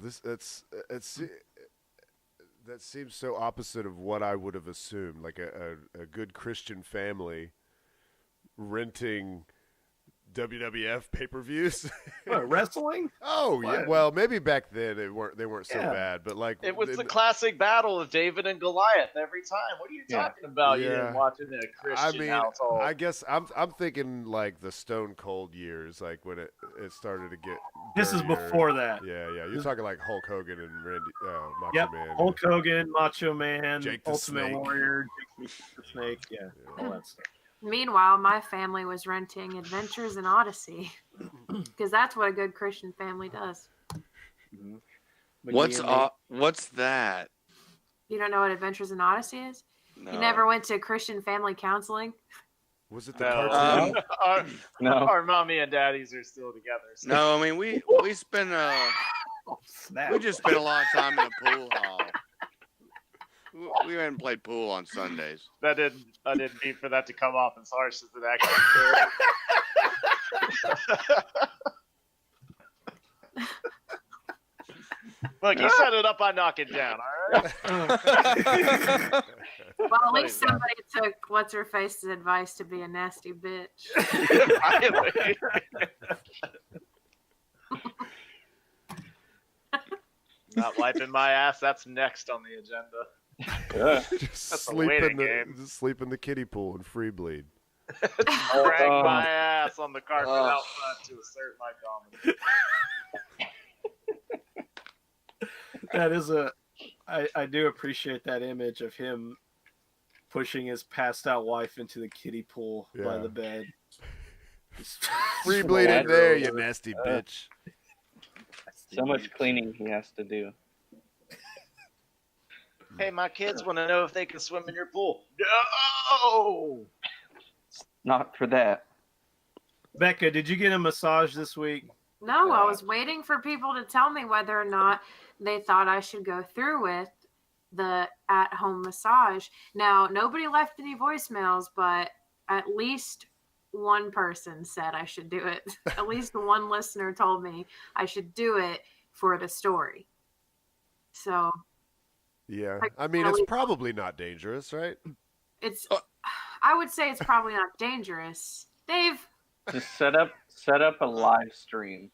that seems so opposite of what I would have assumed. Like a good Christian family renting WWF pay-per-views. What, wrestling? Oh yeah. What? Well, maybe back then they weren't so Yeah. bad, but like It was the classic battle of David and Goliath every time. What are you talking about? You Yeah. didn't watch it in a I Christian mean, household. I guess I'm thinking like the Stone Cold years, like when it started to get. This is dirtier. Yeah, before that. yeah. You're talking like Hulk Hogan and Randy Macho Yep, Man. Hulk Hogan, Macho Man, Jake the Ultimate Snake. Warrior, Jake the Snake, yeah, all that stuff. Meanwhile, my family was renting Adventures in Odyssey because that's what a good Christian family does. What's that? You don't know what Adventures in Odyssey is? No. You never went to Christian family counseling? Was it the No, cartoon? our, No. our mommy and daddies are still together. So. No, I mean we spent Snap. we just spent a lot of time in a pool hall. We hadn't played pool on Sundays. I didn't mean for that to come off as harsh as it actually did. Look, you set it up, I knock it down, all right? Well, at What least is that? somebody took what's her face's advice to be a nasty bitch. Finally. Not wiping my ass, that's next on the agenda. Yeah. Just That's a sleep waiting in the game. just sleep in the kiddie pool and free bleed. Drag my ass on the carpet out front to assert my dominance. That is a I do appreciate that image of him pushing his passed out wife into the kiddie pool by Yeah. the bed. Free bleeding there, you nasty bitch. So much cleaning he has to do. Hey, my kids want to know if they can swim in your pool. No! Not for that. Becca, did you get a massage this week? No, I was waiting for people to tell me whether or not they thought I should go through with the at-home massage. Now, nobody left any voicemails, but at least one person said I should do it. At least one listener told me I should do it for the story. So, Yeah, I mean, it's probably not dangerous, right? it's I would say it's probably not dangerous. Dave, Just set up a live stream.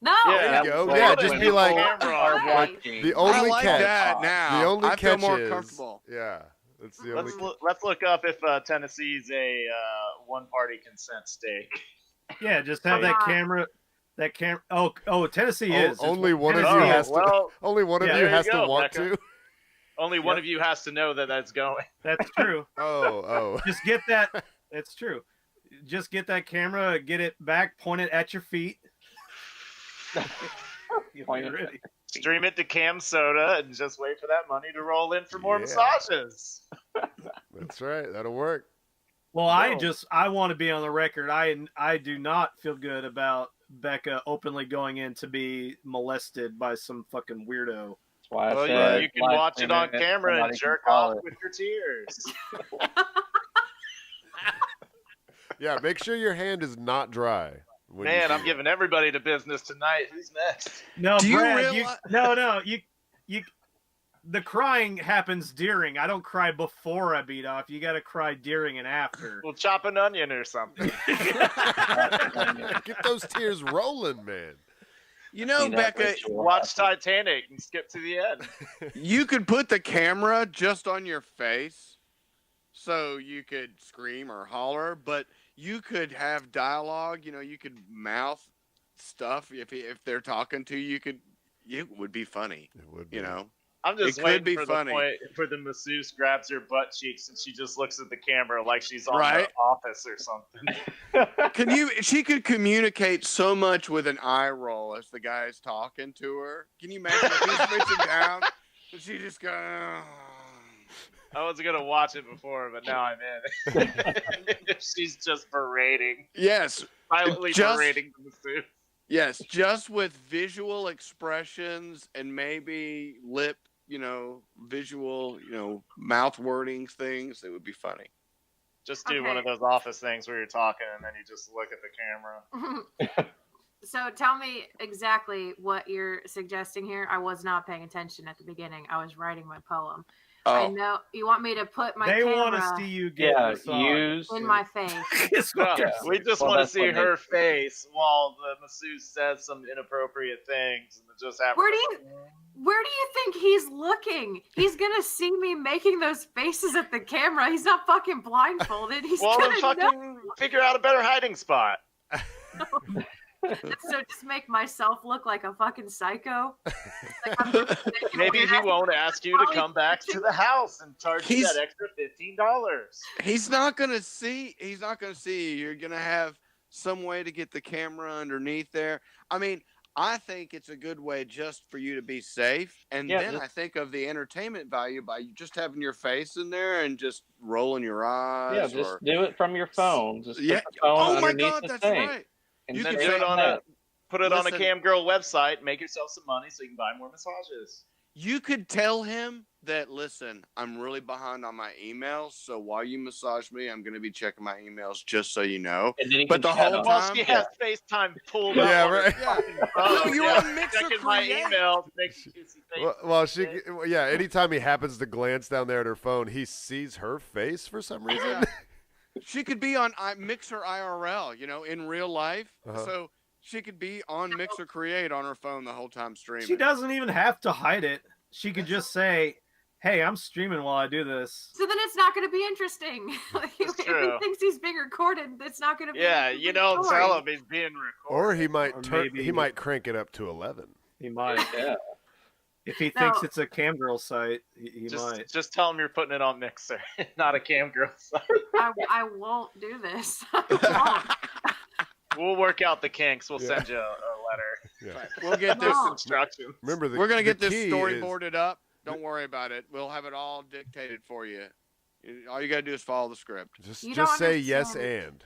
no. There you go. Yeah, just be like, Are watching. the only I like catch. that now. The only I feel catch more is, comfortable. yeah, that's the only. Let's look up if Tennessee's a one-party consent state. Yeah, just have that camera. That camera. Oh, Tennessee is. Only one of you Tennessee has is. to. Only one of Yeah, you there you has to go, want Becca. to. Only one of you has to know that that's going. That's true. Oh. Just get that. It's true. Just get that camera, get it back, point it at your feet. You'll be ready. Stream it to Cam Soda and just wait for that money to roll in for more Yeah. massages. That's right. That'll work. Well, I want to be on the record. I do not feel good about Becca openly going in to be molested by some fucking weirdo. That's why I Well, said you can live watch it on stream camera somebody and can jerk call off it. with your tears. Yeah, make sure your hand is not dry. when you Man, do I'm it. giving everybody to business tonight. Who's next? No, Do you Brad, realize- no, you. The crying happens during. I don't cry before I beat off. You got to cry during and after. We'll chop an onion or something. Get those tears rolling, man. You know, See that Becca, ritual Watch happen. Titanic and skip to the end. you could put the camera just on your face so you could scream or holler, but you could have dialogue. You know, you could mouth stuff if they're talking to you. It would be funny. It would be. You know, I'm just It could waiting be for funny. the point where the masseuse grabs her butt cheeks and she just looks at the camera like she's on Right. The Office or something. she could communicate so much with an eye roll as the guy's talking to her. Can you imagine if he's reaching down and she just goes, I was gonna watch it before, but now I'm in. She's just berating, yes, silently Just- berating the masseuse. yes, just with visual expressions and maybe lip, visual, mouth wordings, things, it would be funny. Just do Okay. one of those Office things where you're talking and then you just look at the camera. So tell me exactly what you're suggesting here. I was not paying attention at the beginning. I was writing my poem. I Oh, know you want me to put my They want to camera see you get Yeah, massaged. use. in my face. No, Yeah. we just Well, want to that's see what her face while the masseuse says some inappropriate things and just have. Where do you think he's looking? He's gonna see me making those faces at the camera. He's not fucking blindfolded. He's Well, then gonna fucking figure out a better hiding spot. know. So just make myself look like a fucking psycho. Like I'm just making Maybe weird he ass- won't ask you to come back to the house and charge you He's- that extra $15. he's not gonna see. He's not gonna see you. You're gonna have some way to get the camera underneath there. I mean, I think it's a good way just for you to be safe, and Yeah, then just- I think of the entertainment value by just having your face in there and just rolling your eyes. Yeah, just or, do it from your phone. Just yeah. put the phone Oh my underneath God, the that's thing. right. And You Then could do say it on that. put it on a Listen. Cam Girl website. Make yourself some money so you can buy more massages. You could tell him that, listen, I'm really behind on my emails, so while you massage me, I'm going to be checking my emails just so you know. And then you But can the chat whole on it. While time? she has FaceTime pulled Yeah, up on her right. fucking No, phone, you're yeah, on Mixer checking my Create. emails, making juicy faces. Well, anytime he happens to glance down there at her phone, he sees her face for some reason. She could be on Mixer IRL, in real life. Uh-huh. So she could be on Mixer Create on her phone the whole time streaming. She doesn't even have to hide it. She could just say, "Hey, I'm streaming while I do this." So then it's not going to be interesting. If true. he thinks he's being recorded, it's not going to be. Yeah, a you good don't story. tell him he's being recorded. Or he might Or turn. maybe- He might crank it up to 11. He might. Yeah. If he No. thinks it's a cam girl site, he might. Just tell him you're putting it on Mixer, not a cam girl site. I won't do this. I won't. We'll work out the kinks. We'll Yeah. send you a letter. Yeah. Right. We'll get this. No. Instructions. Remember, We're gonna get the this key storyboarded up. Don't worry about it. We'll have it all dictated for you. All you gotta do is follow the script. Just You just don't say yes understand. and.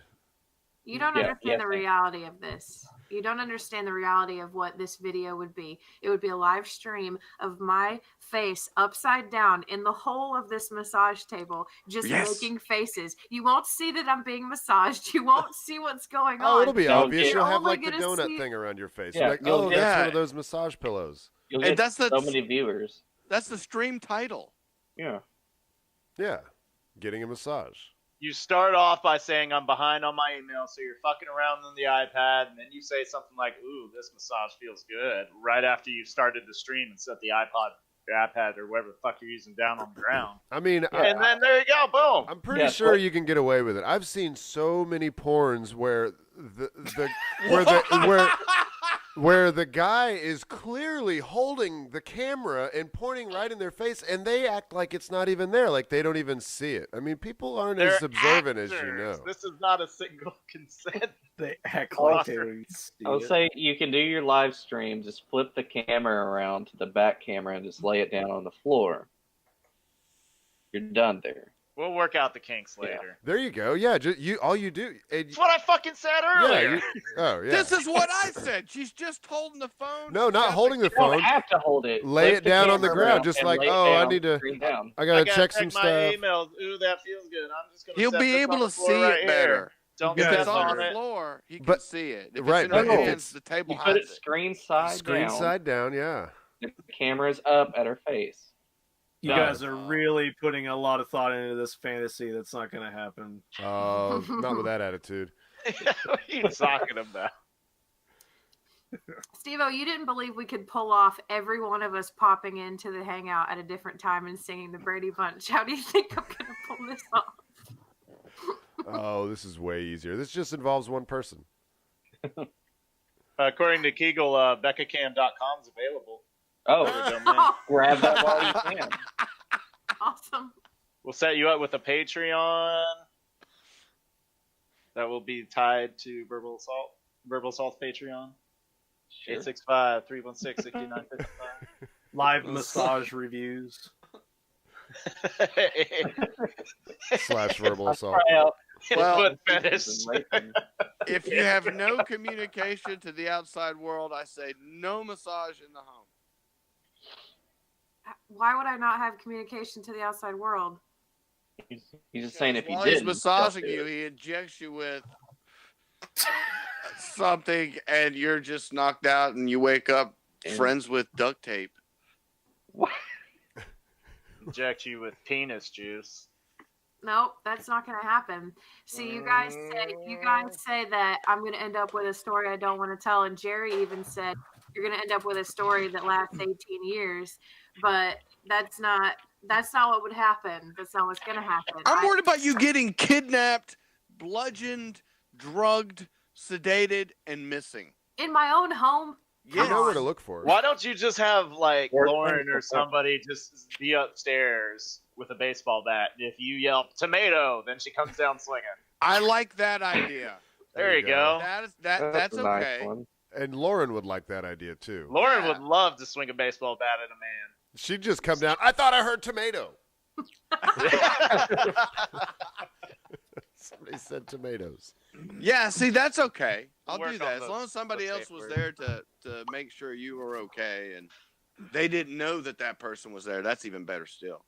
You don't Yeah, understand yeah, the thank you. reality of this. You don't understand the reality of what this video would be. It would be a live stream of my face upside down in the hole of this massage table, just Yes. making faces. You won't see that I'm being massaged. You won't see what's going Oh, on. it'll be No, obvious. you're You'll have only like the gonna donut see- thing around your face. Yeah, You're like, you'll oh, get- that's one Yeah. of those massage pillows. You'll And get that's the- so many viewers. That's the stream title. Yeah. Yeah, getting a massage. You start off by saying I'm behind on my email, so you're fucking around on the iPad, and then you say something like, "Ooh, this massage feels good," right after you started the stream and set the iPad or whatever the fuck you're using down on the ground. I mean, And then there you go, boom. I'm pretty Yeah, sure but- you can get away with it. I've seen so many porns where where the guy is clearly holding the camera and pointing right in their face, and they act like it's not even there, like they don't even see it. I mean, people aren't They're as observant as you actors. know. This is not a single consent. They act Well, like they don't see I would it. say you can do your live stream, just flip the camera around to the back camera and just lay it down on the floor. You're done there. We'll work out the kinks Yeah. later. There you go. Yeah, all you do. That's what I fucking said Yeah, earlier. oh yeah. This is what I said. She's just holding the phone. No, She's not got holding the You don't phone. have to hold it. Lay Flip it the down on the camera ground, around just and like, lay it oh, I down, need to- screen down. I gotta gotta check some my stuff. emails. Ooh, that feels good. I'm just gonna. He'll set be this able on to the floor see right it here. better. Don't If guys it's step on on the it. floor, he can But- see it. If right, it's in but her if hands, it's- the table You put it hides it. screen side Screen down. side down. Yeah. The camera's up at her face. You No. guys are really putting a lot of thought into this fantasy. That's not going to happen. Not with that attitude. What are you talking about? Steve-O, you didn't believe we could pull off every one of us popping into the hangout at a different time and singing the Brady Bunch. How do you think I'm going to pull this off? Oh, this is way easier. This just involves one person. According to Kegel, BeccaCam.com is available. Oh, Domain. grab that while you can. Awesome. We'll set you up with a Patreon that will be tied to Verbal Assault. Verbal Assault's Patreon. Sure. 865-316-6955. Live massage reviews. / verbal assault. Try out Well, Foot fetish. If you have no communication to the outside world, I say no massage in the home. Why would I not have communication to the outside world? He's just saying if you While did, he's massaging you, he injects you with something, and you're just knocked out, and you wake up And- friends with duct tape. Inject you with penis juice. Nope, that's not going to happen. See, you guys say that I'm going to end up with a story I don't want to tell, and Jerry even said you're going to end up with a story that lasts 18 years. But that's not what would happen. That's not what's going to happen. I'm worried about you getting kidnapped, bludgeoned, drugged, sedated, and missing. In my own home. You know where to look for it. Why don't you just have like Or- Lauren or somebody just be upstairs with a baseball bat? And if you yell tomato, then she comes down swinging. I like that idea. There you go. That's a nice okay. one. And Lauren would like that idea too. Lauren Yeah. would love to swing a baseball bat at a man. She'd just come down. I thought I heard tomato. Somebody said tomatoes. Yeah, see, that's okay. I'll Work do on that. As the- long as somebody the else safe was word. there to make sure you were okay and they didn't know that person was there, that's even better still.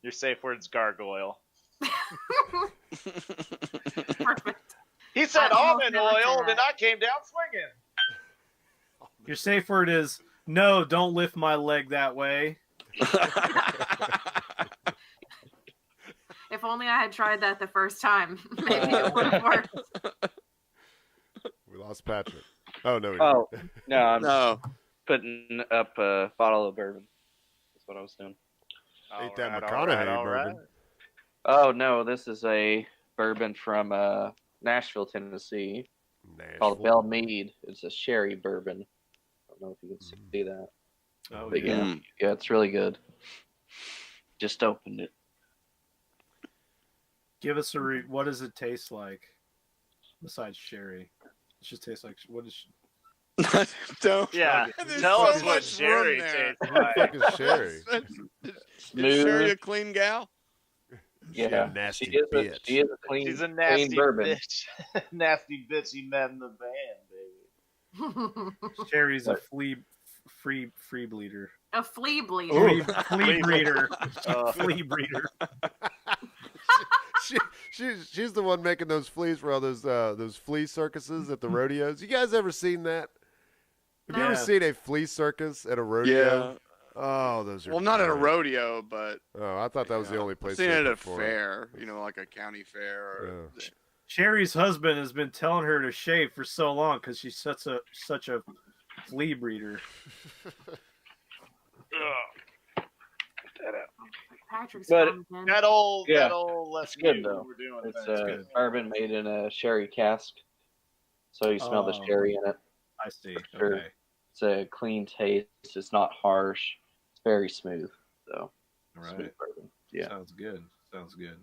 Your safe word's gargoyle. Perfect. He said I almost almond never say oil, that. then I came down swinging. Your safe word is no, don't lift my leg that way. If only I had tried that the first time. Maybe it would have worked. We lost Patrick. Oh no. We Oh, no, I'm No. putting up a bottle of bourbon. That's what I was doing. Ain't that Alright, McConaughey alright, bourbon? alright. Oh, no, this is a bourbon from Nashville, Tennessee, called Nashville. Bell Mead. It's a sherry bourbon. I don't know if you can see that. Oh But yeah. yeah, it's really good. Just opened it. Give us what does it taste like besides sherry? It just tastes like what is? Don't. Yeah, There's tell so us what much sherry room there. tastes Who the fuck like. is Sherry? Is Sherry a clean gal? She a Yeah, nasty she is bitch. she is a clean, She's a clean nasty bourbon. bitch. Nasty bitch you met in the band, baby. Sherry's a free bleeder. A flea bleeder. Flea breeder. Oh. Flea breeder. She's the one making those fleas for all those flea circuses at the rodeos. You guys ever seen that? Have you ever Yeah. seen a flea circus at a rodeo? Yeah. Oh, those are. Well, not at a great. rodeo, but Oh, I thought that was the only I've place. seen they it at a performed. fair, like a county fair. Or, Sherry's husband has been telling her to shave for so long because she's such a flea breeder. Patrick's But gone again. That old Yeah, let's it's good, do though. what we're doing. It's thing. good. bourbon made in a sherry cask, so you smell the Oh. sherry in it. I see. Sure. Okay. It's a clean taste. It's not harsh. It's very smooth. So All smooth right. bourbon. Yeah. Sounds good. Sounds good.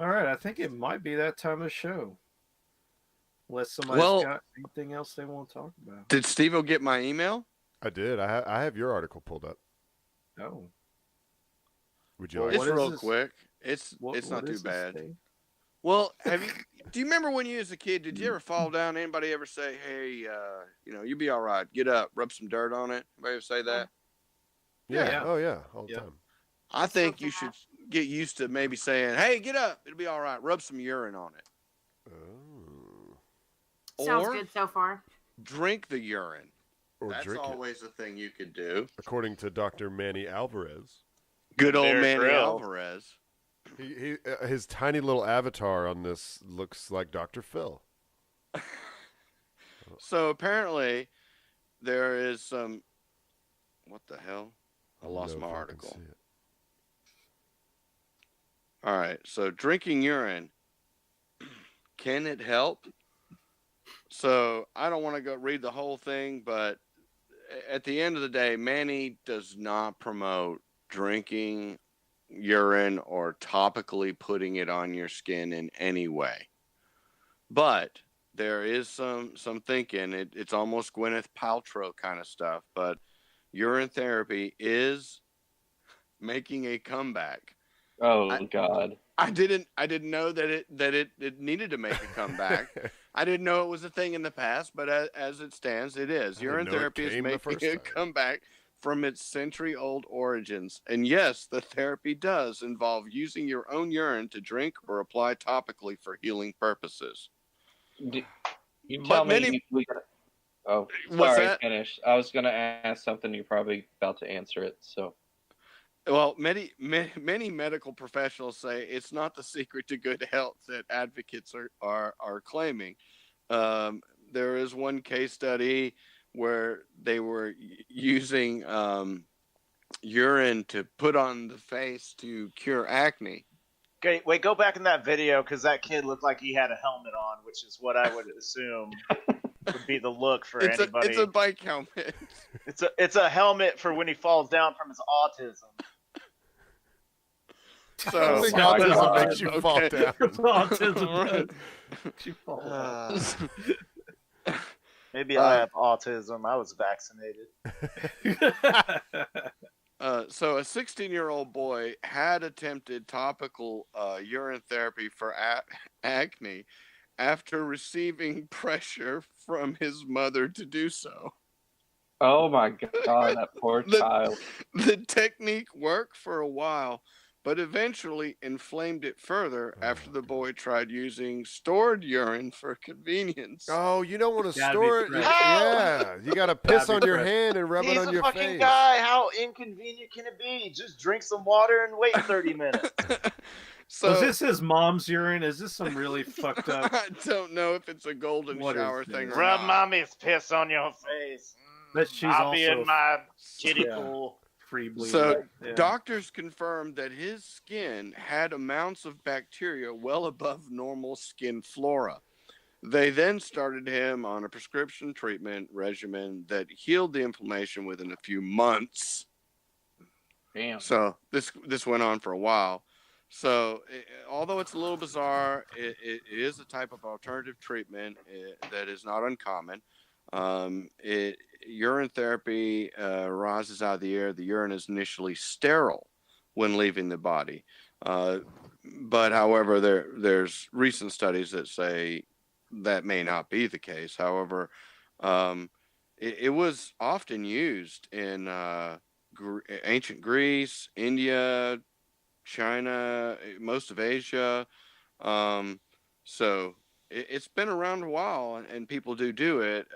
All right. I think it might be that time of the show. Unless somebody's Well- got anything else they want to talk about. Did Steve-O get my email? I did. I have your article pulled up. Oh. Would you Well, like? It's what is real this? quick. It's What not too is this bad. thing? Well, do you remember when you was a kid? Did you ever fall down? Anybody ever say, "Hey, you be all right. Get up, rub some dirt on it"? Anybody ever say that? Yeah. Yeah. Oh yeah. All the Yeah. time. I think you should get used to maybe saying, "Hey, get up. It'll be all right. Rub some urine on it." Oh. Sounds or good so far. drink the urine. Or That's drink it. always a thing you could do. According to Dr. Manny Alvarez. Good old Bear Manny Grylls. Alvarez. His tiny little avatar on this looks like Dr. Phil. So apparently, there is some. What the hell? I lost Don't my know if I can article. see it. All right. So drinking urine, can it help? So I don't want to go read the whole thing, but at the end of the day, Manny does not promote drinking urine or topically putting it on your skin in any way. But there is some thinking. It's almost Gwyneth Paltrow kind of stuff, but urine therapy is making a comeback. Oh I- God. I didn't know that it needed to make a comeback. I didn't know it was a thing in the past, but as it stands, it is. I didn't Urine know it therapy is came the making first a time. comeback from its century-old origins. And yes, the therapy does involve using your own urine to drink or apply topically for healing purposes. You But tell me. many- Oh, What's sorry. that? Finish. I was gonna ask something. You're probably about to answer it. So. Well, many medical professionals say it's not the secret to good health that advocates are claiming. There is one case study where they were using urine to put on the face to cure acne. Okay, wait, go back in that video because that kid looked like he had a helmet on, which is what I would assume would be the look for anybody. It's a bike helmet. It's a helmet for when he falls down from his autism. So I think my autism God. makes you fall Okay. down. Autism. You fall Maybe I have autism. I was vaccinated. So a 16-year-old boy had attempted topical urine therapy for acne after receiving pressure from his mother to do so. Oh my God, that poor The- child. The technique worked for a while, but eventually inflamed it further after the boy tried using stored urine for convenience. Oh, you don't want to Gotta be store it. fresh. Yeah, you got to piss Gotta on be your fresh. hand and rub He's it on a your fucking face. guy. How inconvenient can it be? Just drink some water and wait 30 minutes. So Was this his mom's urine? Is this some really fucked up? I don't know if it's a golden What is shower this? thing or Rub not. mommy's piss on your face. But she's I'll be also in my kiddie Yeah. pool. free bleeder. So, Yeah. doctors confirmed that his skin had amounts of bacteria well above normal skin flora. They then started him on a prescription treatment regimen that healed the inflammation within a few months. Damn. So this went on for a while. So although it's a little bizarre, it is a type of alternative treatment that is not uncommon. Urine therapy rises out of the air. The urine is initially sterile when leaving the body. But however, there's recent studies that say that may not be the case. However, it was often used in ancient Greece, India, China, most of Asia. So it's been around a while, and people do it.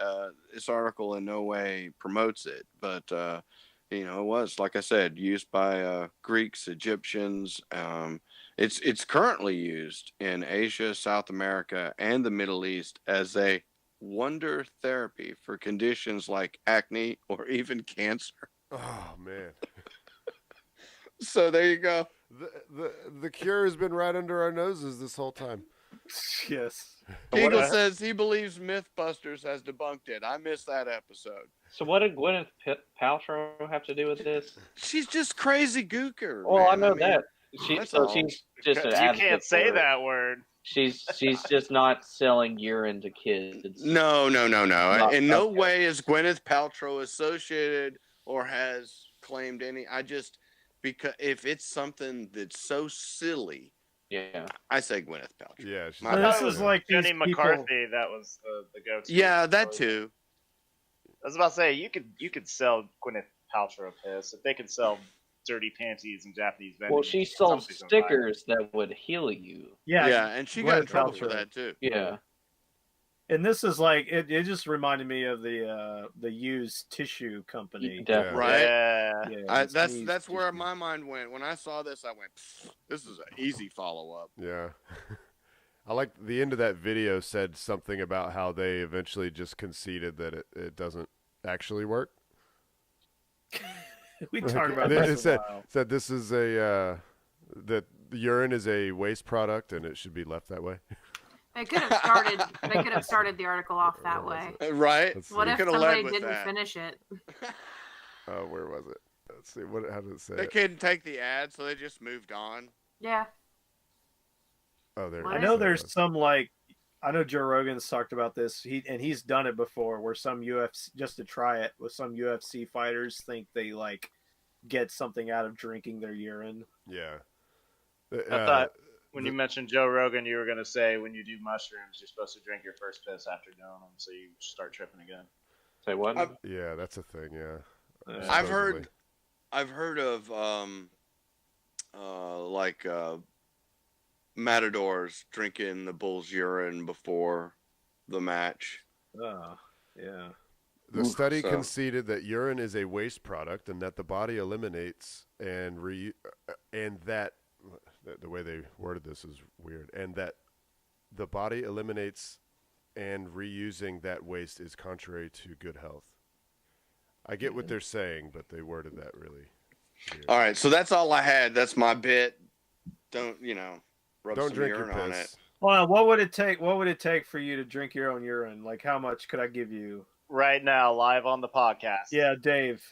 This article in no way promotes it, but it was, like I said, used by Greeks, Egyptians. It's currently used in Asia, South America, and the Middle East as a wonder therapy for conditions like acne or even cancer. Oh man. So there you go. The cure has been right under our noses this whole time. Yes. Eagle says he believes Mythbusters has debunked it. I missed that episode. So what did Gwyneth Paltrow have to do with this? She's just crazy gooker. Well, man. I know mean, that. that's all. She's just an You advocate can't say for it. that word. She's just not selling urine to kids. No. Not- In no okay. way is Gwyneth Paltrow associated or has claimed any. Because if it's something that's so silly, Yeah. I say Gwyneth Paltrow. Yeah, she's My This bad. thought it is was like these Jenny people- McCarthy. That was the go-to. Yeah, that too. I was about to say you could sell Gwyneth Paltrow piss if they could sell dirty panties and Japanese vending. Well, she machines, sold somebody's gonna buy it. stickers that would heal you. Yeah, and she got in Gwyneth trouble for Paltrow. that too. Yeah. And this is like it just reminded me of the used tissue company. Definitely. Right? Yeah. Yeah, That's where my mind went. When I saw this, I went, this is an easy follow-up. Yeah. I like the end of that video said something about how they eventually just conceded that it doesn't actually work. We talked about It this a while. said this is that the urine is a waste product and it should be left that way. They could have started. They could have started the article off that way. Right? Let's What see. if could've led somebody with didn't that. finish it? Where was it? Let's see. How did it say They it? couldn't take the ad, so they just moved on. Yeah. Oh, there. What I it know is. there's some I know Joe Rogan's talked about this. He's done it before, where some UFC just to try it with some UFC fighters think they get something out of drinking their urine. Yeah. I thought when you mentioned Joe Rogan, you were going to say when you do mushrooms, you're supposed to drink your first piss after doing them, so you start tripping again. Say what? Yeah, that's a thing. Yeah. I've Supposedly. heard of matadors drinking the bull's urine before the match. Yeah. The study So- conceded that urine is a waste product and that the body eliminates and that the way they worded this is weird, and that the body eliminates and reusing that waste is contrary to good health. I get what they're saying, but they worded that really weird. All right, so that's all I had. That's my bit. Don't rub Don't some drink your urine on it. piss. Well, what would it take? What would it take for you to drink your own urine? Like, how much could I give you? Right now, live on the podcast. Yeah, Dave.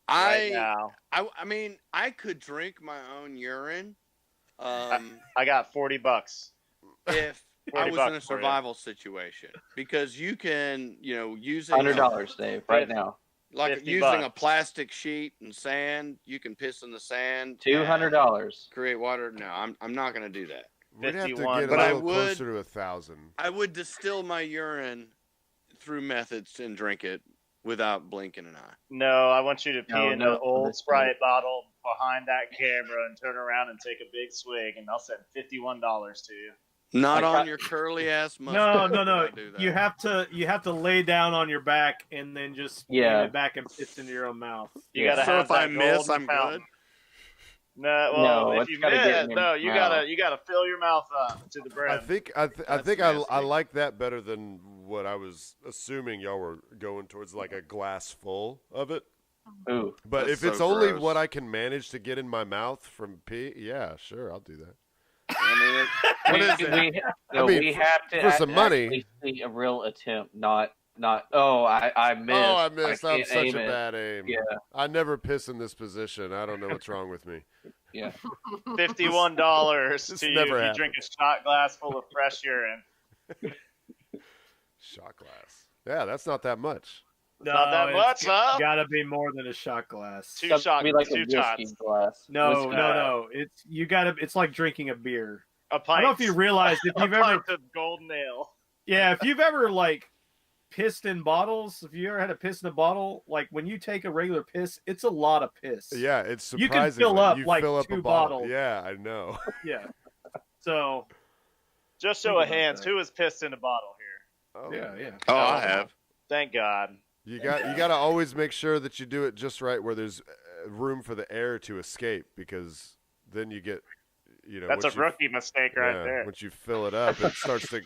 Right now. I mean, I could drink my own urine. I got $40. If I was in a $40 for you. survival situation, because you can, using $100, Dave, right now. like 50 using a bucks. plastic sheet and sand, you can piss in the sand. $200. and create water. No, I'm not going to do that. We'd have to 51. get a But I little would- closer to 1,000. I would distill my urine through methods and drink it without blinking an eye. No, I want you to pee in no, an old that's Sprite bottle behind that camera and turn around and take a big swig, and I'll send $51 to you. Not Like on I- your curly ass No, mustache. no, would no. I do that. You have to lay down on your back and then just Yeah. lean it back and piss into your own mouth. You Yeah. gotta So have if I that miss, golden I'm fountain. good? No, well, No, if it's you gotta get miss, in your no, you mouth. gotta fill your mouth up to the brim. I think That's I nasty. like that better than what I was assuming y'all were going towards, like a glass full of it. Ooh. But That's if it's so only gross. what I can manage to get in my mouth from pee, yeah, sure, I'll do that. I mean, What is it? We have to for some money. actually see a real attempt, not. I missed. Oh, I missed. I'm can't such aim a it. bad aim. Yeah. I never piss in this position. I don't know what's wrong with me. Yeah. $51 This to you never if you happened. drink a shot glass full of fresh urine. Shot glass. Yeah, that's not that much. Not that much, huh? Gotta be more than a shot glass. Two That'd shots. be like a Two whiskey shots. glass. No, Whiskey. no. It's like drinking a beer. A I pint. don't know if you realized if a you've ever, pint of golden ale. yeah, if you've ever like pissed in bottles. If you ever had a piss in a bottle, like when you take a regular piss, it's a lot of piss. Yeah, it's surprising. You can fill up you like fill up 2 a bottle. bottles. Yeah, I know. Yeah. So. Just show of hands. Who has pissed in a bottle here? Oh, Yeah. Oh, I have. Thank God. You got to always make sure that you do it just right, where there's room for the air to escape, because then you get, That's a rookie mistake right there. Once you fill it up, it starts to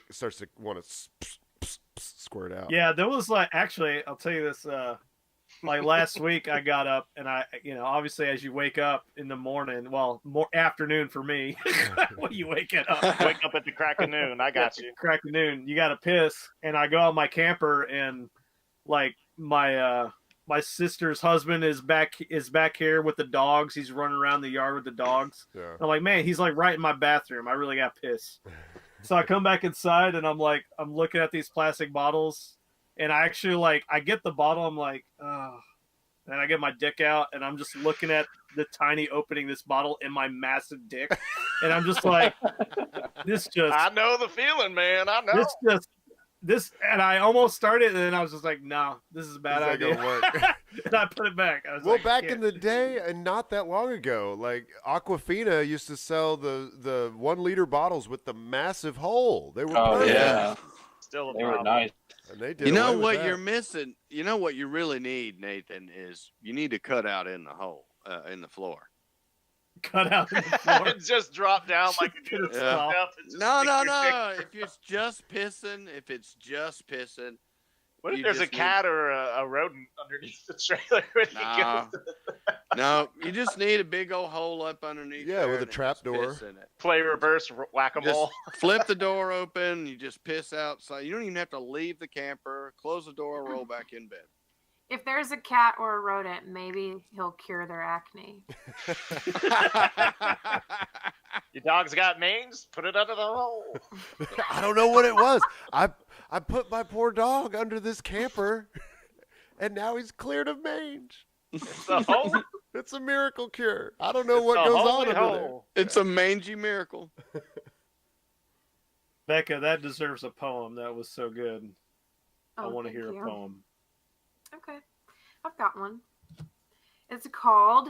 want to squirt out. Yeah, there was actually, I'll tell you this. Like last week, I got up and obviously as you wake up in the morning, well, more afternoon for me. When you waking up, wake up at the crack of noon. I got you. Crack of noon, you got to piss, and I go out my camper, and like my sister's husband is back here with the dogs. He's running around the yard with the dogs. Yeah. I'm like, man, he's like right in my bathroom. I really got pissed. So I come back inside and I'm looking at these plastic bottles, and I actually I get the bottle. I'm like, oh, and I get my dick out and I'm just looking at the tiny opening this bottle in my massive dick, and I'm just like, this just. I know the feeling, man. I know. This, and I almost started, and then I was just like, no, this is a bad This ain't idea. gonna work. And I put it back. I was Well, like, back "Can't in the do day, and not that long ago, like Aquafina used to sell the 1 liter bottles with the massive hole. They were perfect. Yeah. Still a They were problem. nice. And they did You know away with what that. you're missing? You know what you really need, Nathan, is you need to cut out in the hole, in the floor. cut out the floor. It just dropped down like a good Yeah. stuff. and just No, stick no, your no. dick- If it's just pissing, What if you there's a just cat or a rodent underneath the trailer when he Nah. goes to no, you just need a big old hole up underneath. Yeah, there with a and then trap just door. piss in it. play reverse whack-a-mole? Just flip the door open. You just piss outside. You don't even have to leave the camper. Close the door. Roll back in bed. If there's a cat or a rodent, maybe he'll cure their acne. Your dog's got mange? Put it under the hole. I don't know what it was. I put my poor dog under this camper, and now he's cleared of mange. It's a hole. It's a miracle cure. I don't know It's what a goes on holy under hole. It's a mangy miracle. Becca, that deserves a poem. That was so good. I Oh, want to thank hear you. a poem. Okay, I've got one. It's called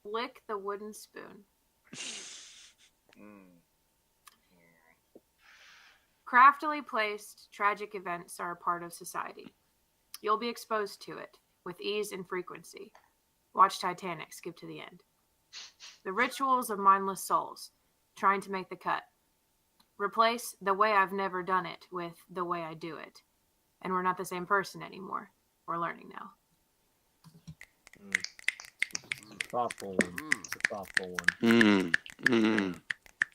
"Lick the Wooden Spoon." Craftily placed, tragic events are a part of society. You'll be exposed to it with ease and frequency. Watch Titanic, skip to the end. The rituals of mindless souls, trying to make the cut. Replace "the way I've never done it" with "the way I do it." And we're not the same person anymore. We're learning now. Thoughtful one. It's a thoughtful one.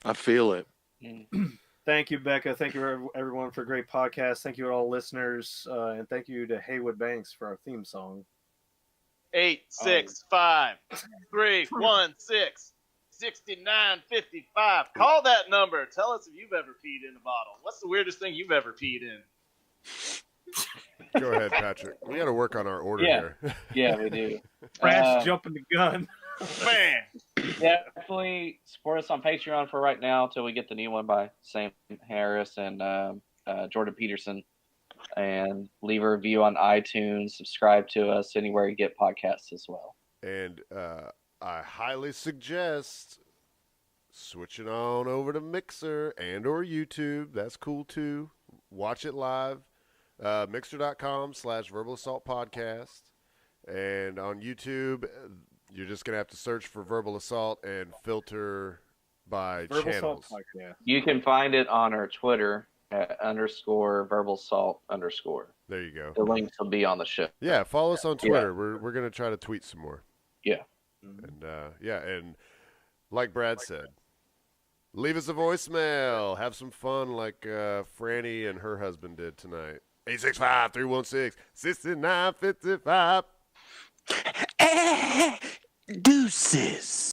I feel it. Thank you, Becca. Thank you, everyone, for a great podcast. Thank you to all listeners. And thank you to Haywood Banks for our theme song. 8, 6, 5, 3, 1, 6, 6955. Call that number. Tell us if you've ever peed in a bottle. What's the weirdest thing you've ever peed in? Go ahead, Patrick. We got to work on our order Yeah. here. Yeah, we do. Brad's jumping the gun. Man. Definitely support us on Patreon for right now until we get the new one by Sam Harris and Jordan Peterson. And leave a review on iTunes. Subscribe to us anywhere you get podcasts as well. And I highly suggest switching on over to Mixer and or YouTube. That's cool too. Watch it live. Mixer.com/Verbal Assault Podcast. And on YouTube, you're just going to have to search for Verbal Assault and filter by Verbal channels. Salt Podcast. You can find it on our Twitter at _verbalsalt_. There you go. The links will be on the show. Yeah, follow us on Yeah. Twitter. We're going to try to tweet some more. Yeah. And and like Brad said, Leave us a voicemail. Have some fun like Franny and her husband did tonight. 865-316-6955. Deuces.